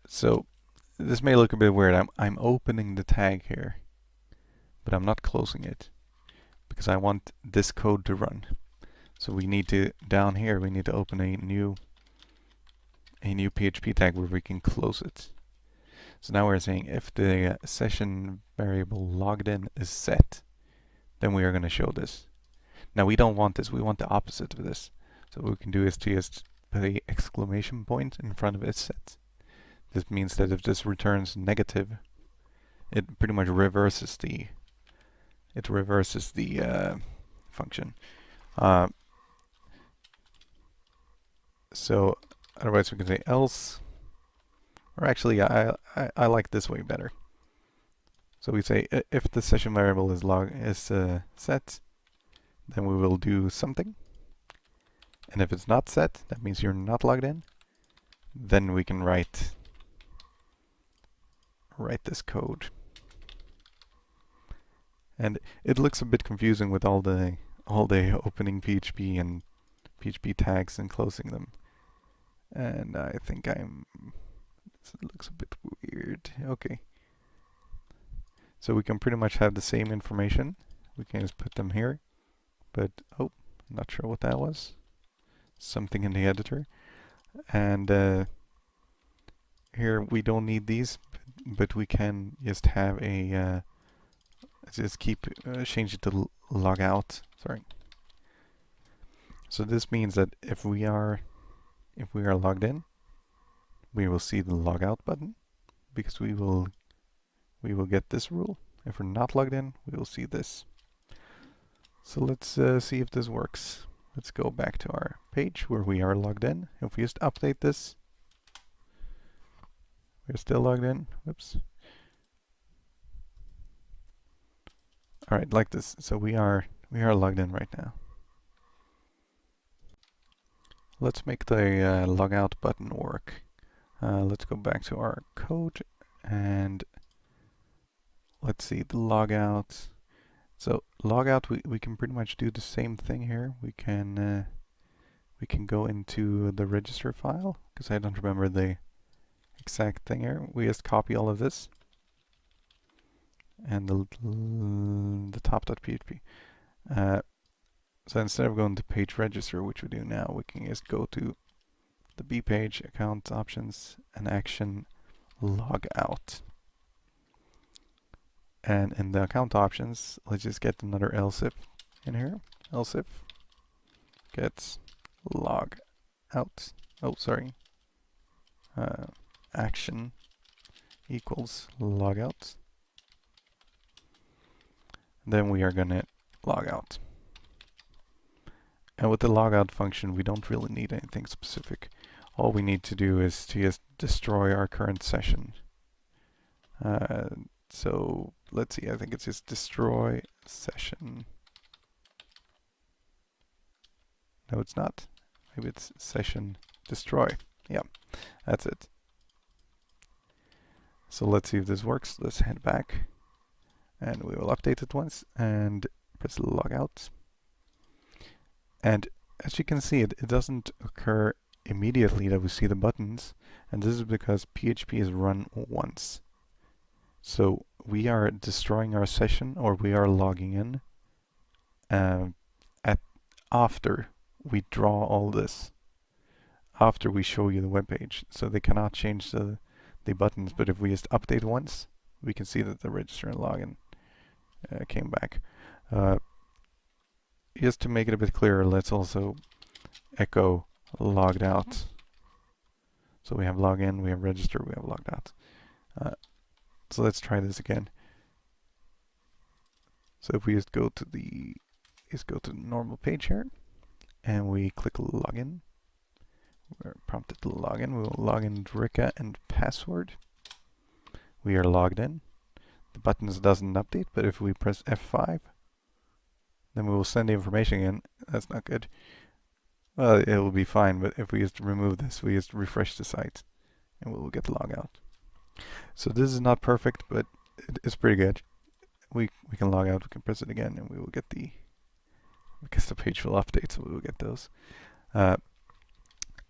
So this may look a bit weird. I'm opening the tag here, but I'm not closing it because I want this code to run. So we need to, down here, we need to open a new PHP tag where we can close it. So now we're saying if the session variable logged in is set, then we are going to show this. Now we don't want this, we want the opposite of this. So what we can do is to just put an exclamation point in front of is set. This means that if this returns negative, it pretty much reverses the function. So otherwise we can say else, or actually I like this way better. So we say if the session variable is set, then we will do something. And if it's not set, that means you're not logged in. Then we can write this code. And it looks a bit confusing with all the opening PHP and PHP tags and closing them. And I think it looks a bit weird. Okay. So we can pretty much have the same information. We can just put them here. But, oh, not sure what that was. Something in the editor. And here we don't need these, but we can just have a just change it to logout. Sorry. So this means that if we are logged in, we will see the logout button because we will get this rule. If we're not logged in, we will see this. So let's see if this works. Let's go back to our page where we are logged in. If we just update this, we're still logged in. Whoops. All right, like this. So we are logged in right now. Let's make the logout button work. Let's go back to our code and let's see the logout. So logout, we can pretty much do the same thing here. We can go into the register file because I don't remember the exact thing here. We just copy all of this and the top.php. So instead of going to page register, which we do now, we can just go to the B page, account options, and action logout. And in the account options, let's just get another else if in here. Else if gets log out. Oh, sorry. Action equals logout. Then we are gonna log out. And with the logout function, we don't really need anything specific. All we need to do is to just destroy our current session. So let's see, I think it's just destroy session. No, it's not. Maybe it's session destroy. Yeah, that's it. So let's see if this works. Let's head back and we will update it once and press logout. And as you can see, it doesn't occur immediately that we see the buttons, and this is because PHP is run once. So we are destroying our session, or we are logging in after we draw all this, after we show you the web page. So they cannot change the buttons, but if we just update once, we can see that the register and login came back. Just to make it a bit clearer, let's also echo logged out. So we have login, we have register, we have logged out. So let's try this again. So if we just go to the normal page here, and we click login, we're prompted to log in. We will log in Rika and password. We are logged in. The buttons doesn't update, but if we press F5, then we will send the information in. That's not good. Well, it will be fine, but if we just remove this, we just refresh the site, and we will get logout. So this is not perfect, but it's pretty good. We can log out, we can press it again, and we will get because the page will update, so we will get those.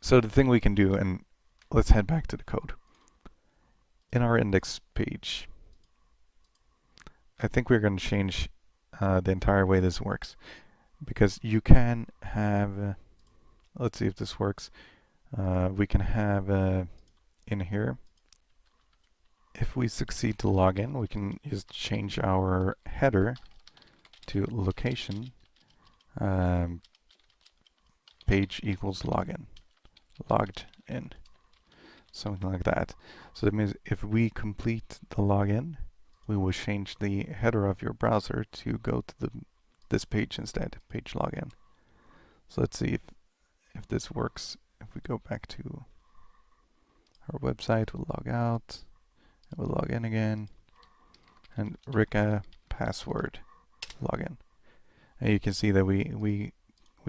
So the thing we can do, and let's head back to the code. In our index page, I think we're going to change the entire way this works, because you can have, let's see if this works. We can have in here, if we succeed to log in, we can just change our header to location page equals login, logged in, something like that. So that means if we complete the login, we will change the header of your browser to go to this page instead, page login. So let's see if this works. If we go back to our website, we'll log out, and we'll log in again, and Rika password login. And you can see that we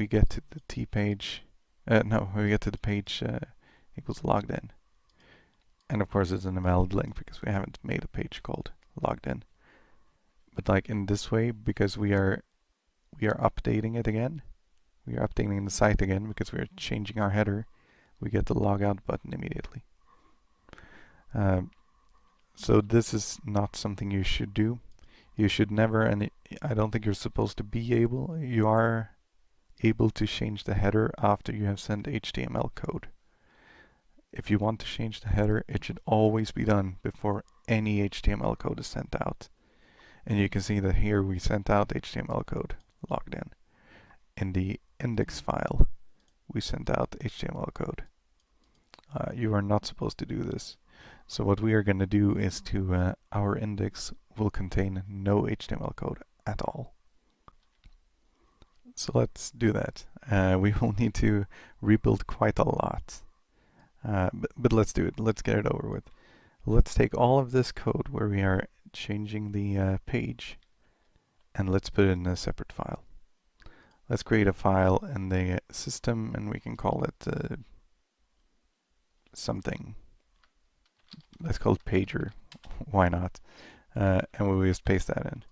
get to the T page. No, we get to the page equals logged in. And of course it's an invalid link because we haven't made a page called logged in. but like in this way, because we are updating it again. We are updating the site again because we are changing our header. We get the logout button immediately. So this is not something you should do. You should never, and I don't think you're supposed to be able. You are able to change the header after you have sent HTML code. If you want to change the header, it should always be done before any HTML code is sent out. And you can see that here we sent out HTML code logged in. In the index file, we sent out HTML code. You are not supposed to do this. So what we are going to do is to, our index will contain no HTML code at all. So let's do that. We will need to rebuild quite a lot. But let's do it. Let's get it over with. Let's take all of this code where we are changing the page and let's put it in a separate file. Let's create a file in the system and we can call it something. Let's call it pager. Why not? And we'll just paste that in.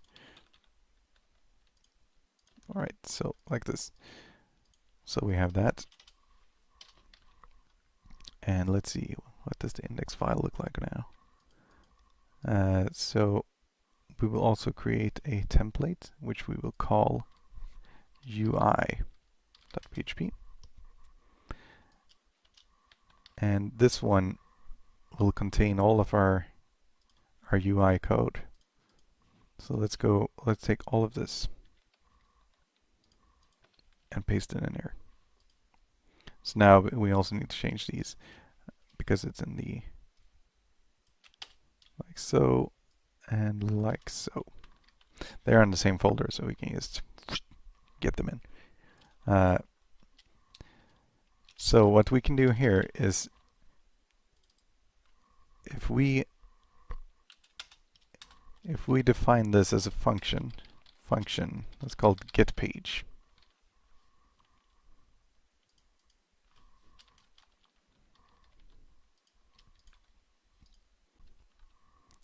Alright, so like this. So we have that. And let's see, what does the index file look like now? So we will also create a template, which we will call UI.php. And this one will contain all of our UI code. So let's take all of this and paste it in here. So now we also need to change these because it's in the like so and like so. They're in the same folder, so we can just get them in. So what we can do here is if we define this as a function, let's call it getPage.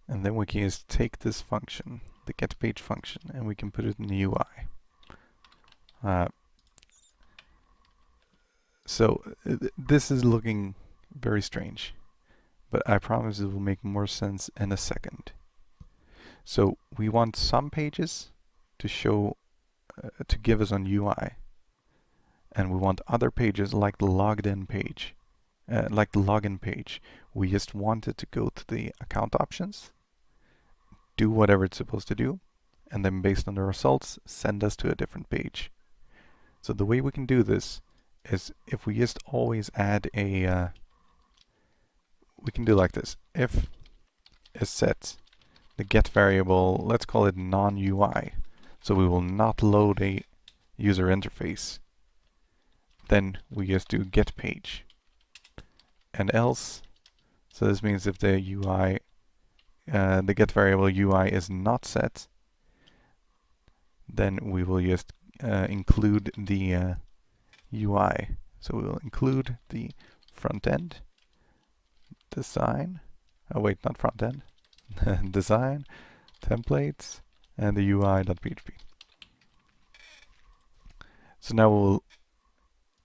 And then we can just take this function, the getPage function, and we can put it in the UI. So this is looking very strange, but I promise it will make more sense in a second. So we want some pages to show, to give us on UI, and we want other pages like the logged in page, like the login page. We just want it to go to the account options, do whatever it's supposed to do, and then based on the results, send us to a different page. So the way we can do this is if we just always add a, we can do like this. If is set the get variable, let's call it non-UI. So we will not load a user interface. Then we just do get page. And else, so this means if the UI, the get variable UI is not set, then we will just include the UI. So we will include the front end, design, oh wait, not front end, design, templates, and the UI.php. So now we'll,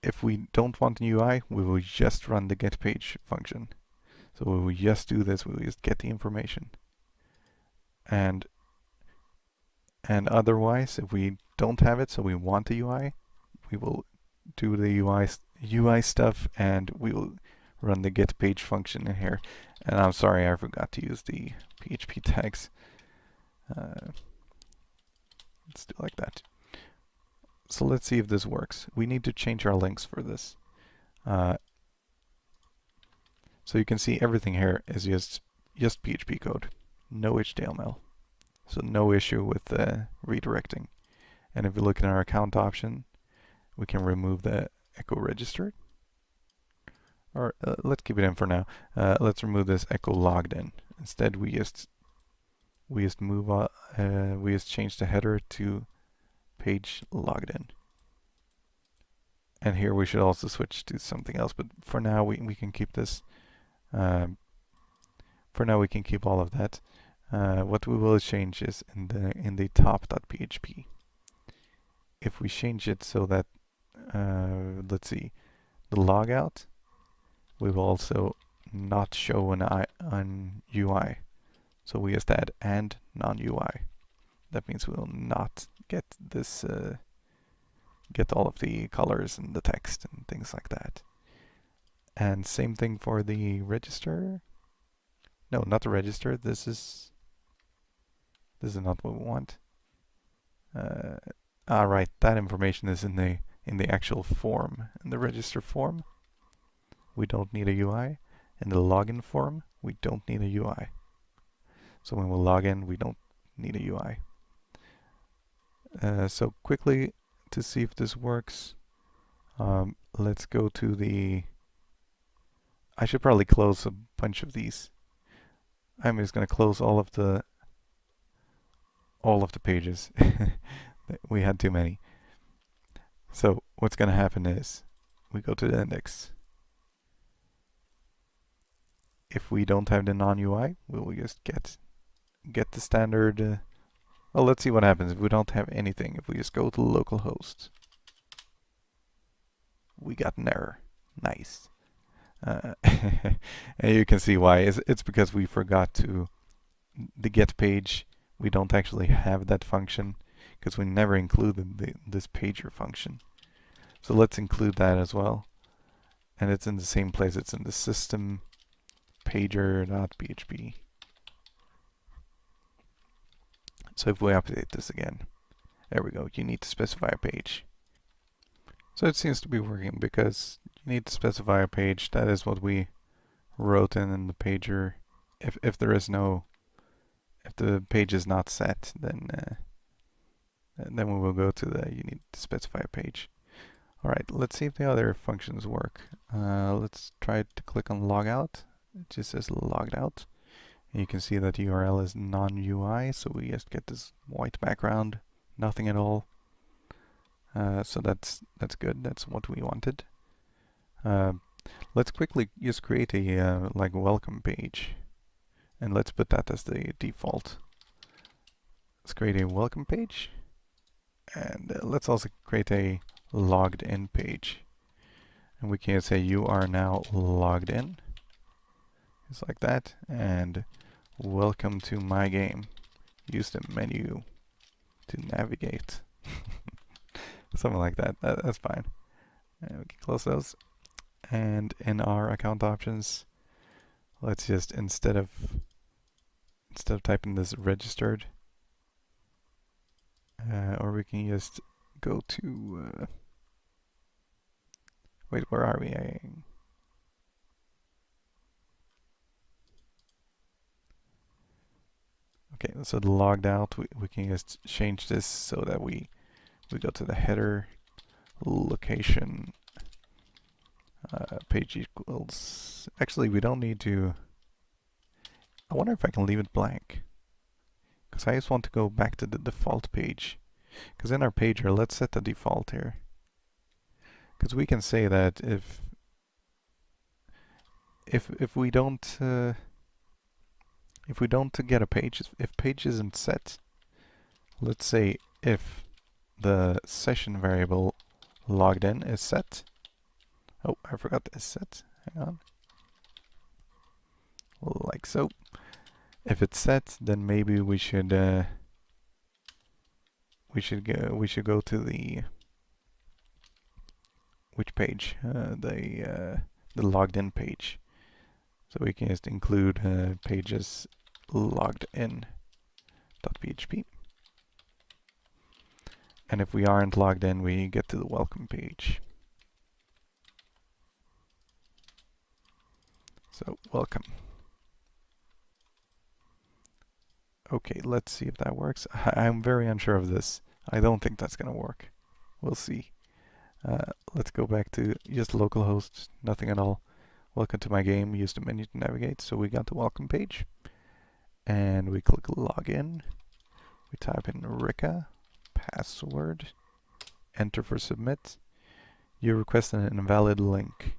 if we don't want an UI, we will just run the getPage function. So we will just do this, we will just get the information. And otherwise, if we don't have it, so we want a UI, we will do the UI stuff and we will run the getPage function in here. And I'm sorry, I forgot to use the PHP tags. Let's do like that. So let's see if this works. We need to change our links for this. So you can see everything here is just PHP code, no HTML. So no issue with redirecting. And if we look at our account option, we can remove the echo registered. Or let's keep it in for now. Let's remove this echo logged in. Instead, we just move we just change the header to page logged in. And here we should also switch to something else. But for now, we can keep this. For now, we can keep all of that. What we will change is in the top.php. If we change it so that let's see, the logout, we will also not show an UI. So we just add and non-UI. That means we will not get this, get all of the colors and the text and things like that. And same thing for the register. No, not the register. This is not what we want. Right, that information is in the actual form. In the register form, we don't need a UI. In the login form, we don't need a UI. So when we log in, we don't need a UI. So quickly, to see if this works, let's go to the... I should probably close a bunch of these. I'm just going to close all of the pages. We had too many. So what's going to happen is we go to the index. If we don't have the non-UI, we will just get the standard. Well, let's see what happens if we don't have anything. If we just go to localhost, we got an error. Nice. And you can see why. It's because we forgot to the get page. We don't actually have that function because we never included this pager function. So let's include that as well. And it's in the same place. It's in the system pager.php. So if we update this again, there we go. You need to specify a page. So it seems to be working because you need to specify a page. That is what we wrote in the pager. If there is no, if the page is not set, then we will go to the you need to specify a page. All right, let's see if the other functions work. Let's try to click on logout. It just says logged out. And you can see that the URL is non-UI, so we just get this white background, nothing at all. So that's good. That's what we wanted. Let's quickly just create a like welcome page, and let's put that as the default. Let's create a welcome page, and let's also create a logged in page. And we can say you are now logged in, just like that, and welcome to my game. Use the menu to navigate. Something like that. That's fine. And we can close those. And in our account options, let's just instead of typing this registered, or we can just go to wait, where are we? Okay, so the logged out, we can just change this so that we go to the header, location, page equals. Actually, we don't need to. I wonder if I can leave it blank, because I just want to go back to the default page. Because in our pager, let's set the default here. Because we can say that if we don't get a page, if page isn't set, let's say if the session variable logged in is set. Oh, I forgot this set. Hang on. Like so. If it's set, then maybe we should go to the which page? The logged in page. So we can just include pages logged in .php. And if we aren't logged in, we get to the welcome page. So welcome. Okay, let's see if that works. I'm very unsure of this. I don't think that's going to work. We'll see. Let's go back to just localhost, nothing at all. Welcome to my game, use the menu to navigate. So we got the welcome page. And we click login. We type in Rika, password, enter for submit. You request an invalid link.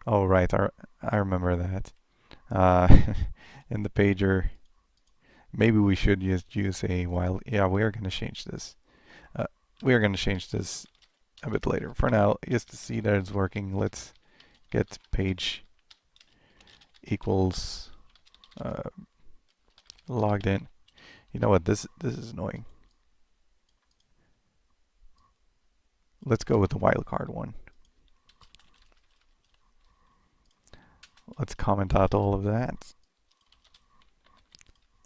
Oh right, I remember that. In the pager, Maybe we should just use a while. Yeah, we are going to change this. We are going to change this a bit later. For now, just to see that it's working, let's get page equals logged in. You know what? This is annoying. Let's go with the wildcard one. Let's comment out all of that.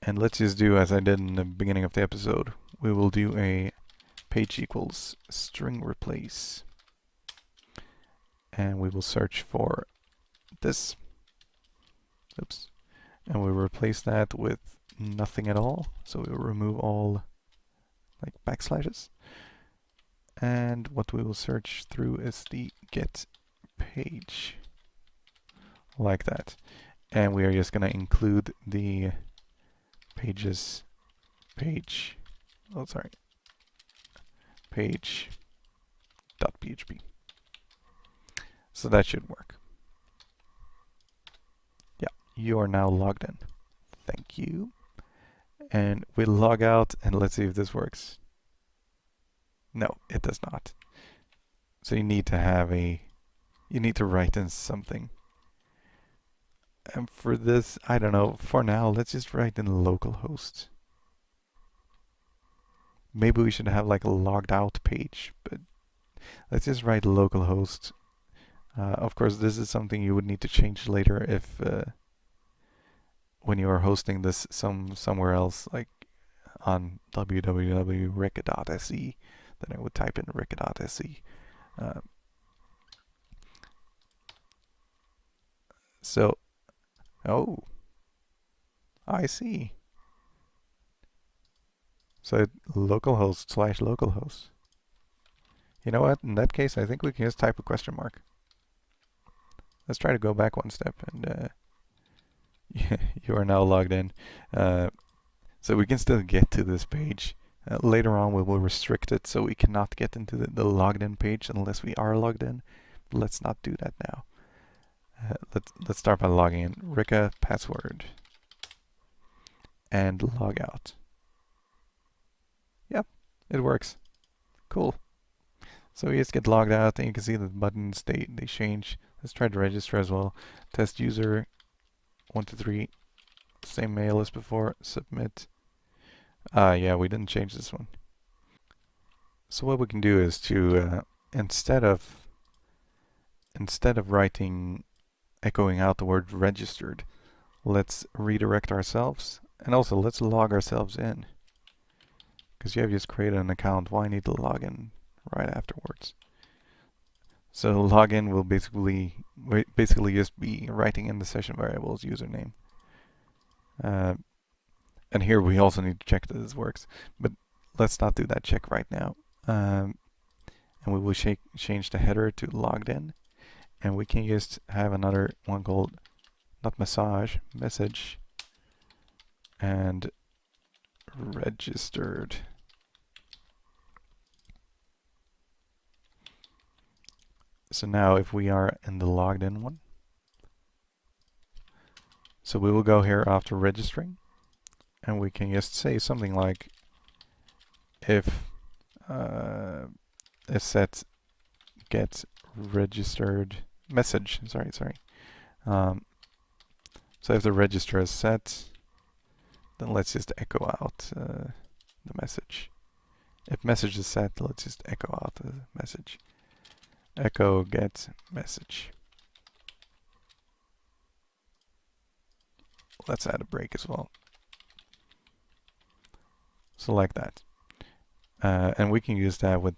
And let's just do as I did in the beginning of the episode. We will do a page equals string replace. And we will search for this. Oops. And we'll replace that with nothing at all. So we will remove all like backslashes. And what we will search through is the get page. Like that. And we are just going to include the pages page. Oh, sorry. Page.php. So that should work. Yeah, you are now logged in. Thank you. And we'll log out and let's see if this works. No, it does not. So you need to have you need to write in something. And for this, I don't know, for now, let's just write in localhost. Maybe we should have like a logged out page, but let's just write localhost. Of course, this is something you would need to change later if when you are hosting this somewhere else, like on www.rika.se, then I would type in rika.se. So, oh, I see. So localhost / localhost. You know what? In that case, I think we can just type a question mark. Let's try to go back one step, and you are now logged in. So we can still get to this page. Later on, we will restrict it so we cannot get into the logged in page unless we are logged in. But let's not do that now. Let's start by logging in. Rika password and log out. Yep, it works. Cool. So we just get logged out, and you can see that the buttons they change. Let's try to register as well. Test user 123, same mail as before. Submit. Yeah, we didn't change this one. So what we can do is to instead of writing echoing out the word registered, let's redirect ourselves, and also let's log ourselves in. Because you have just created an account, why need to log in right afterwards? So login will basically just be writing in the session variable's username. And here we also need to check that this works, but let's not do that check right now. And we will change the header to logged in, and we can just have another one called not massage, message, and registered. So now if we are in the logged in one, so we will go here after registering, and we can just say something like if set get registered message, sorry. So if the register is set, then let's just echo out the message. If message is set, let's just echo out the message. Echo get message. Let's add a break as well. So like that. And we can use that with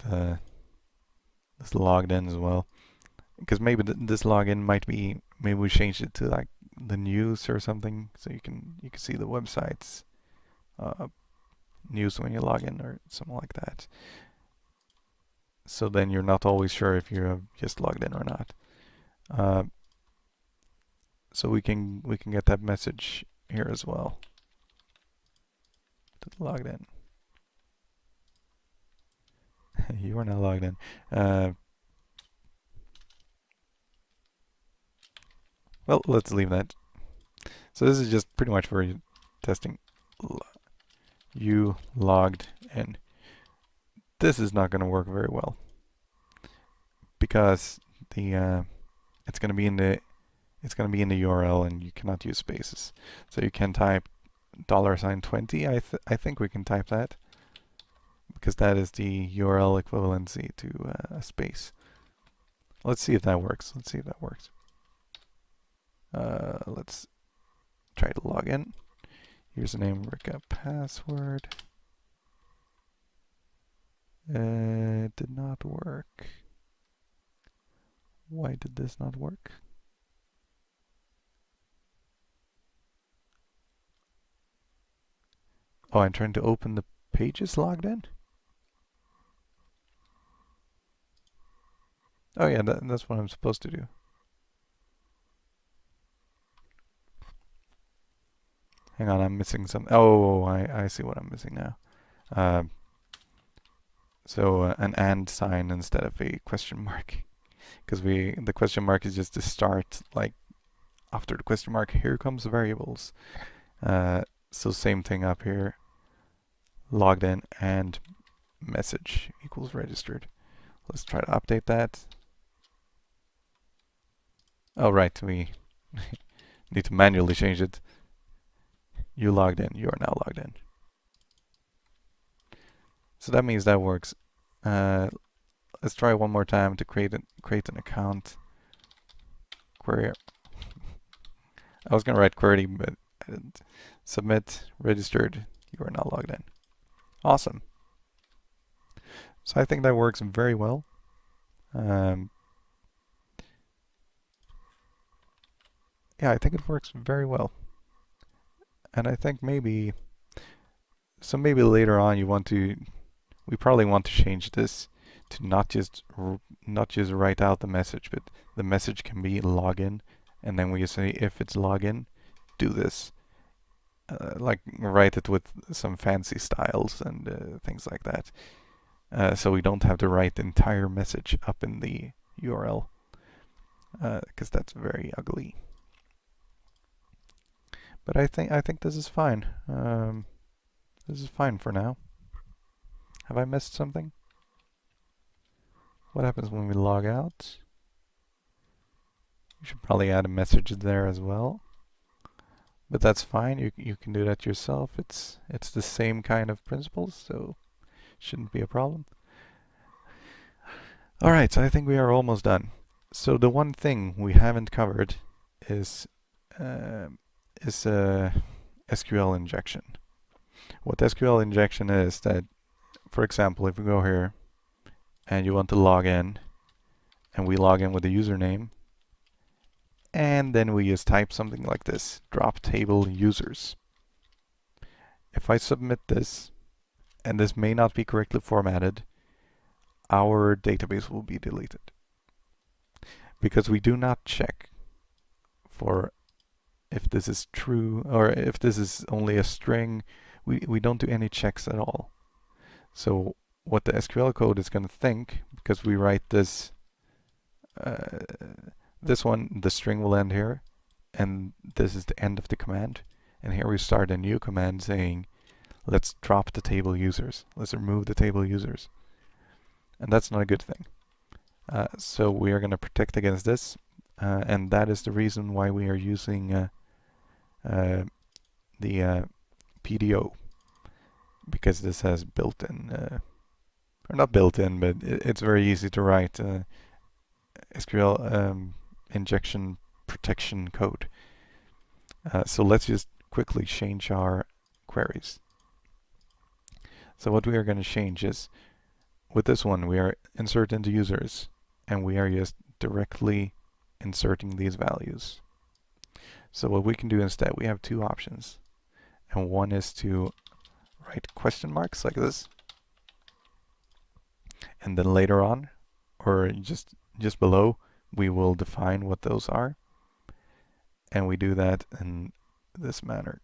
this logged in as well. Because maybe this login might be, maybe we changed it to like the news or something, so you can see the website's news when you log in or something like that. So then you're not always sure if you have just logged in or not. So we can get that message here as well. To logged in. You are now logged in. Well, let's leave that. So this is just pretty much for testing. you logged in. This is not going to work very well because the it's going to be in the URL and you cannot use spaces. So you can type $20. I think we can type that because that is the URL equivalency to a space. Let's see if that works. Let's try to log in. Username, Rika, password. It did not work. Why did this not work? Oh, I'm trying to open the pages logged in? Oh yeah, that's what I'm supposed to do. Hang on, I'm missing some. Oh, I see what I'm missing now. So an and sign instead of a question mark. Because the question mark is just to start, like, after the question mark, here comes the variables. So same thing up here. Logged in and message equals registered. Let's try to update that. Oh, right, we need to manually change it. You logged in. You are now logged in. So that means that works. Let's try one more time to create an account. Query. I was gonna write query, but I didn't. Submit. Registered. You are now logged in. Awesome. So I think that works very well. Yeah, I think it works very well. And I think maybe later on we probably want to change this to not just write out the message, but the message can be login, and then we say if it's login, do this. Like write it with some fancy styles and things like that. So we don't have to write the entire message up in the URL, because that's very ugly. But I think this is fine. This is fine for now. Have I missed something? What happens when we log out? You should probably add a message there as well. But that's fine. You can do that yourself. It's the same kind of principles, so shouldn't be a problem. All right, so I think we are almost done. So the one thing we haven't covered is SQL injection. What SQL injection is that, for example, if we go here and you want to log in, and we log in with the username, and then we just type something like this, drop table users. If I submit this, and this may not be correctly formatted, our database will be deleted. Because we do not check for if this is true, or if this is only a string, we don't do any checks at all. So what the SQL code is going to think, because we write this, this one, the string will end here, and this is the end of the command. And here we start a new command saying, let's drop the table users. Let's remove the table users. And that's not a good thing. So we are going to protect against this, and that is the reason why we are using the PDO, because this has built-in, or not built-in, but it's very easy to write SQL injection protection code. So let's just quickly change our queries. So what we are going to change is, with this one, we are insert into users, and we are just directly inserting these values. So what we can do instead, we have two options. And one is to write question marks like this. And then later on, or just below, we will define what those are. And we do that in this manner.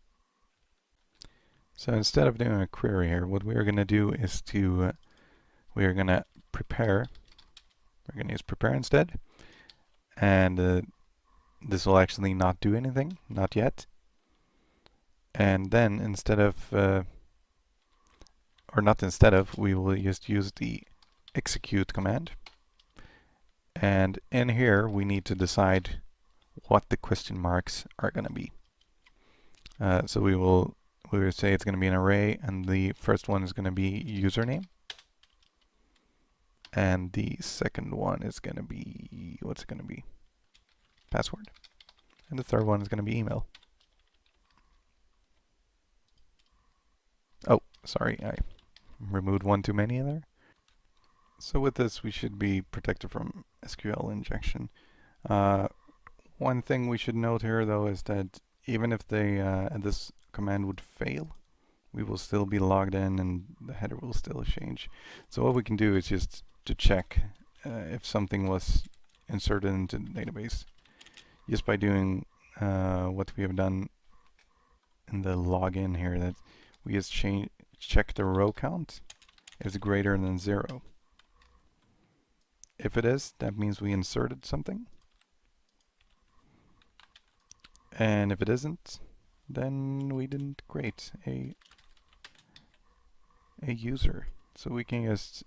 So instead of doing a query here, what we are going to do is to, we are going to prepare. We're going to use prepare instead. And this will actually not do anything, not yet. And then instead of or not instead of, we will just use the execute command. And in here, we need to decide what the question marks are going to be. So we will say it's going to be an array, and the first one is going to be username. And the second one is going to be, what's it going to be? Password. And the third one is going to be email. Oh, sorry, I removed one too many there. So with this, we should be protected from SQL injection. One thing we should note here, though, is that even if this command would fail, we will still be logged in and the header will still change. So what we can do is just to check if something was inserted into the database, just by doing what we have done in the login here, that we just check the row count is greater than 0. If it is, that means we inserted something. And if it isn't, then we didn't create a user. So we can just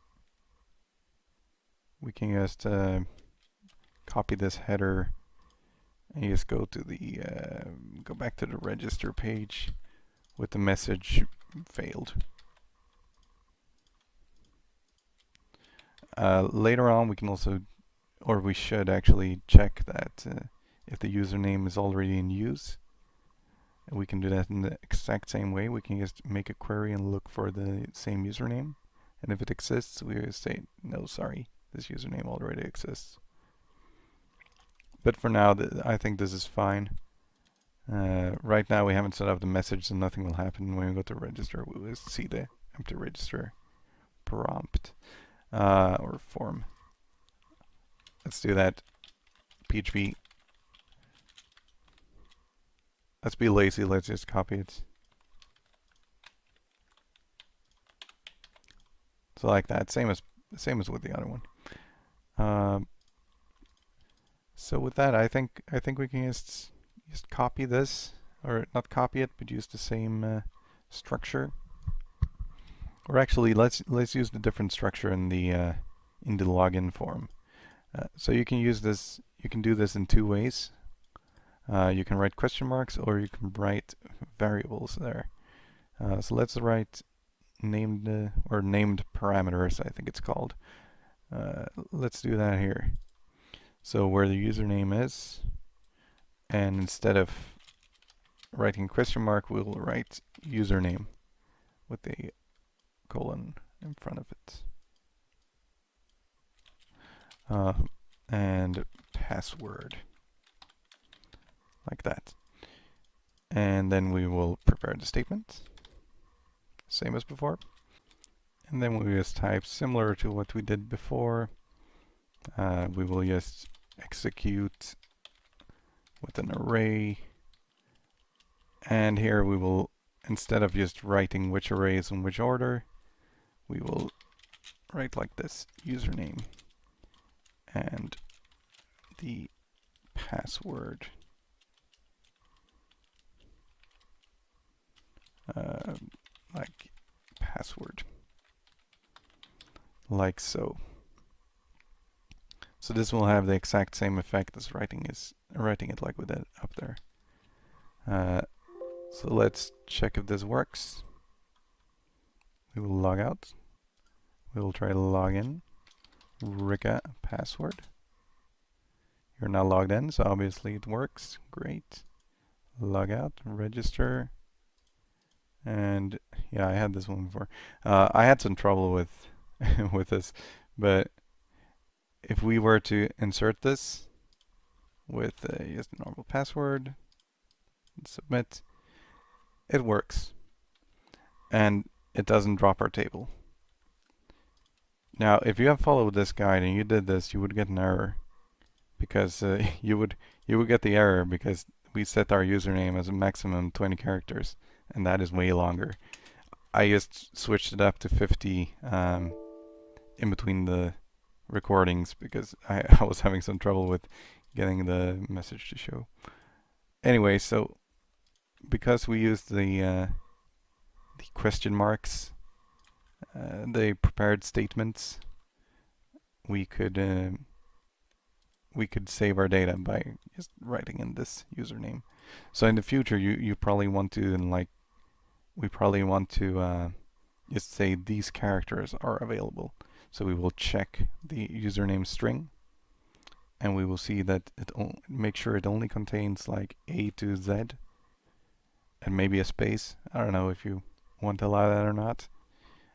copy this header and just go to the go back to the register page with the message failed. Later on, we can also, or we should actually check that if the username is already in use. And we can do that in the exact same way. We can just make a query and look for the same username. And if it exists, we will say, no, sorry, this username already exists. But for now, I think this is fine. Right now, we haven't set up the message, so nothing will happen. When we go to register, we will see the empty register prompt or form. Let's do that. PHP. Let's be lazy. Let's just copy it. So like that, same as with the other one. So with that, I think we can just copy this, or not copy it, but use the same structure. Or actually, let's use the different structure in the login form. So you can use this. You can do this in two ways. You can write question marks, or you can write variables there. So let's write named parameters, I think it's called. Let's do that here. So where the username is, and instead of writing question mark, we will write username with a colon in front of it. And password, like that. And then we will prepare the statement, same as before. And then we just type, similar to what we did before, we will just execute with an array. And here we will, instead of just writing which array is in which order, we will write like this, username and the password. Like password, like so. So this will have the exact same effect as writing it like with that up there. So let's check if this works. We will log out. We will try to log in. Rika password. You're now logged in, so obviously it works. Great. Log out, register. And yeah, I had this one before. I had some trouble with with this, but if we were to insert this with just a normal password and submit, it works, and it doesn't drop our table. Now, if you have followed this guide and you did this, you would get an error, because you would get the error because we set our username as a maximum 20 characters, and that is way longer. I just switched it up to 50 in between the recordings because I was having some trouble with getting the message to show. Anyway, so because we used the question marks the prepared statements, we could save our data by just writing in this username. So in the future, you probably want to we probably want to just say these characters are available. So we will check the username string, and we will see that make sure it only contains like A to Z, and maybe a space. I don't know if you want to allow that or not.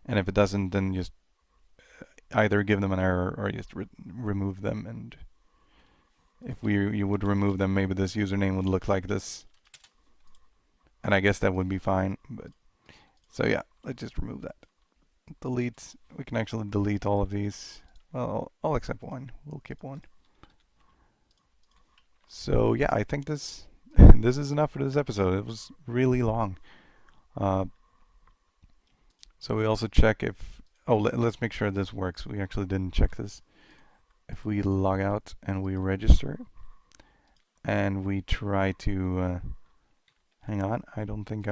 And if it doesn't, then just either give them an error or just remove them. And if you would remove them, maybe this username would look like this. And I guess that would be fine. But so yeah, let's just remove that. Delete. We can actually delete all of these. Well, all except one. We'll keep one. So yeah, I think this this is enough for this episode. It was really long. So we also check if let's make sure this works. We actually didn't check this. If we log out and we register, and we try to hang on, I don't think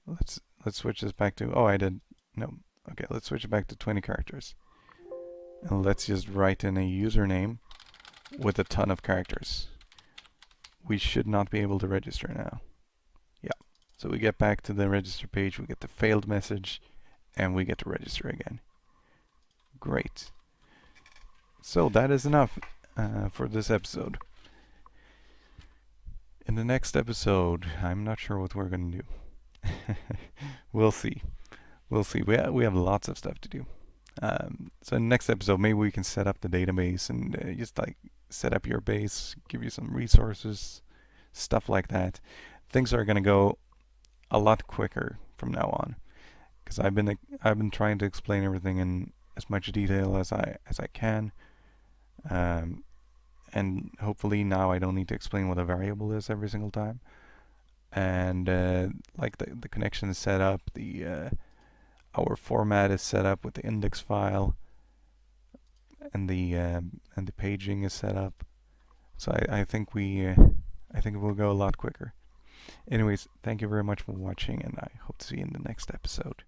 let's switch this back to I did no. Okay, let's switch it back to 20 characters. And let's just write in a username with a ton of characters. We should not be able to register now. Yeah. So we get back to the register page, we get the failed message, and we get to register again. Great. So that is enough for this episode. In the next episode, I'm not sure what we're going to do. We'll see. We'll see. We have lots of stuff to do. So in the next episode, maybe we can set up the database and just like set up your base, give you some resources, stuff like that. Things are going to go a lot quicker from now on, because I've been trying to explain everything in as much detail as I can, and hopefully now I don't need to explain what a variable is every single time. And like the connection is set up, our format is set up with the index file, and the paging is set up. So I think I think it will go a lot quicker. Anyways, thank you very much for watching, and I hope to see you in the next episode.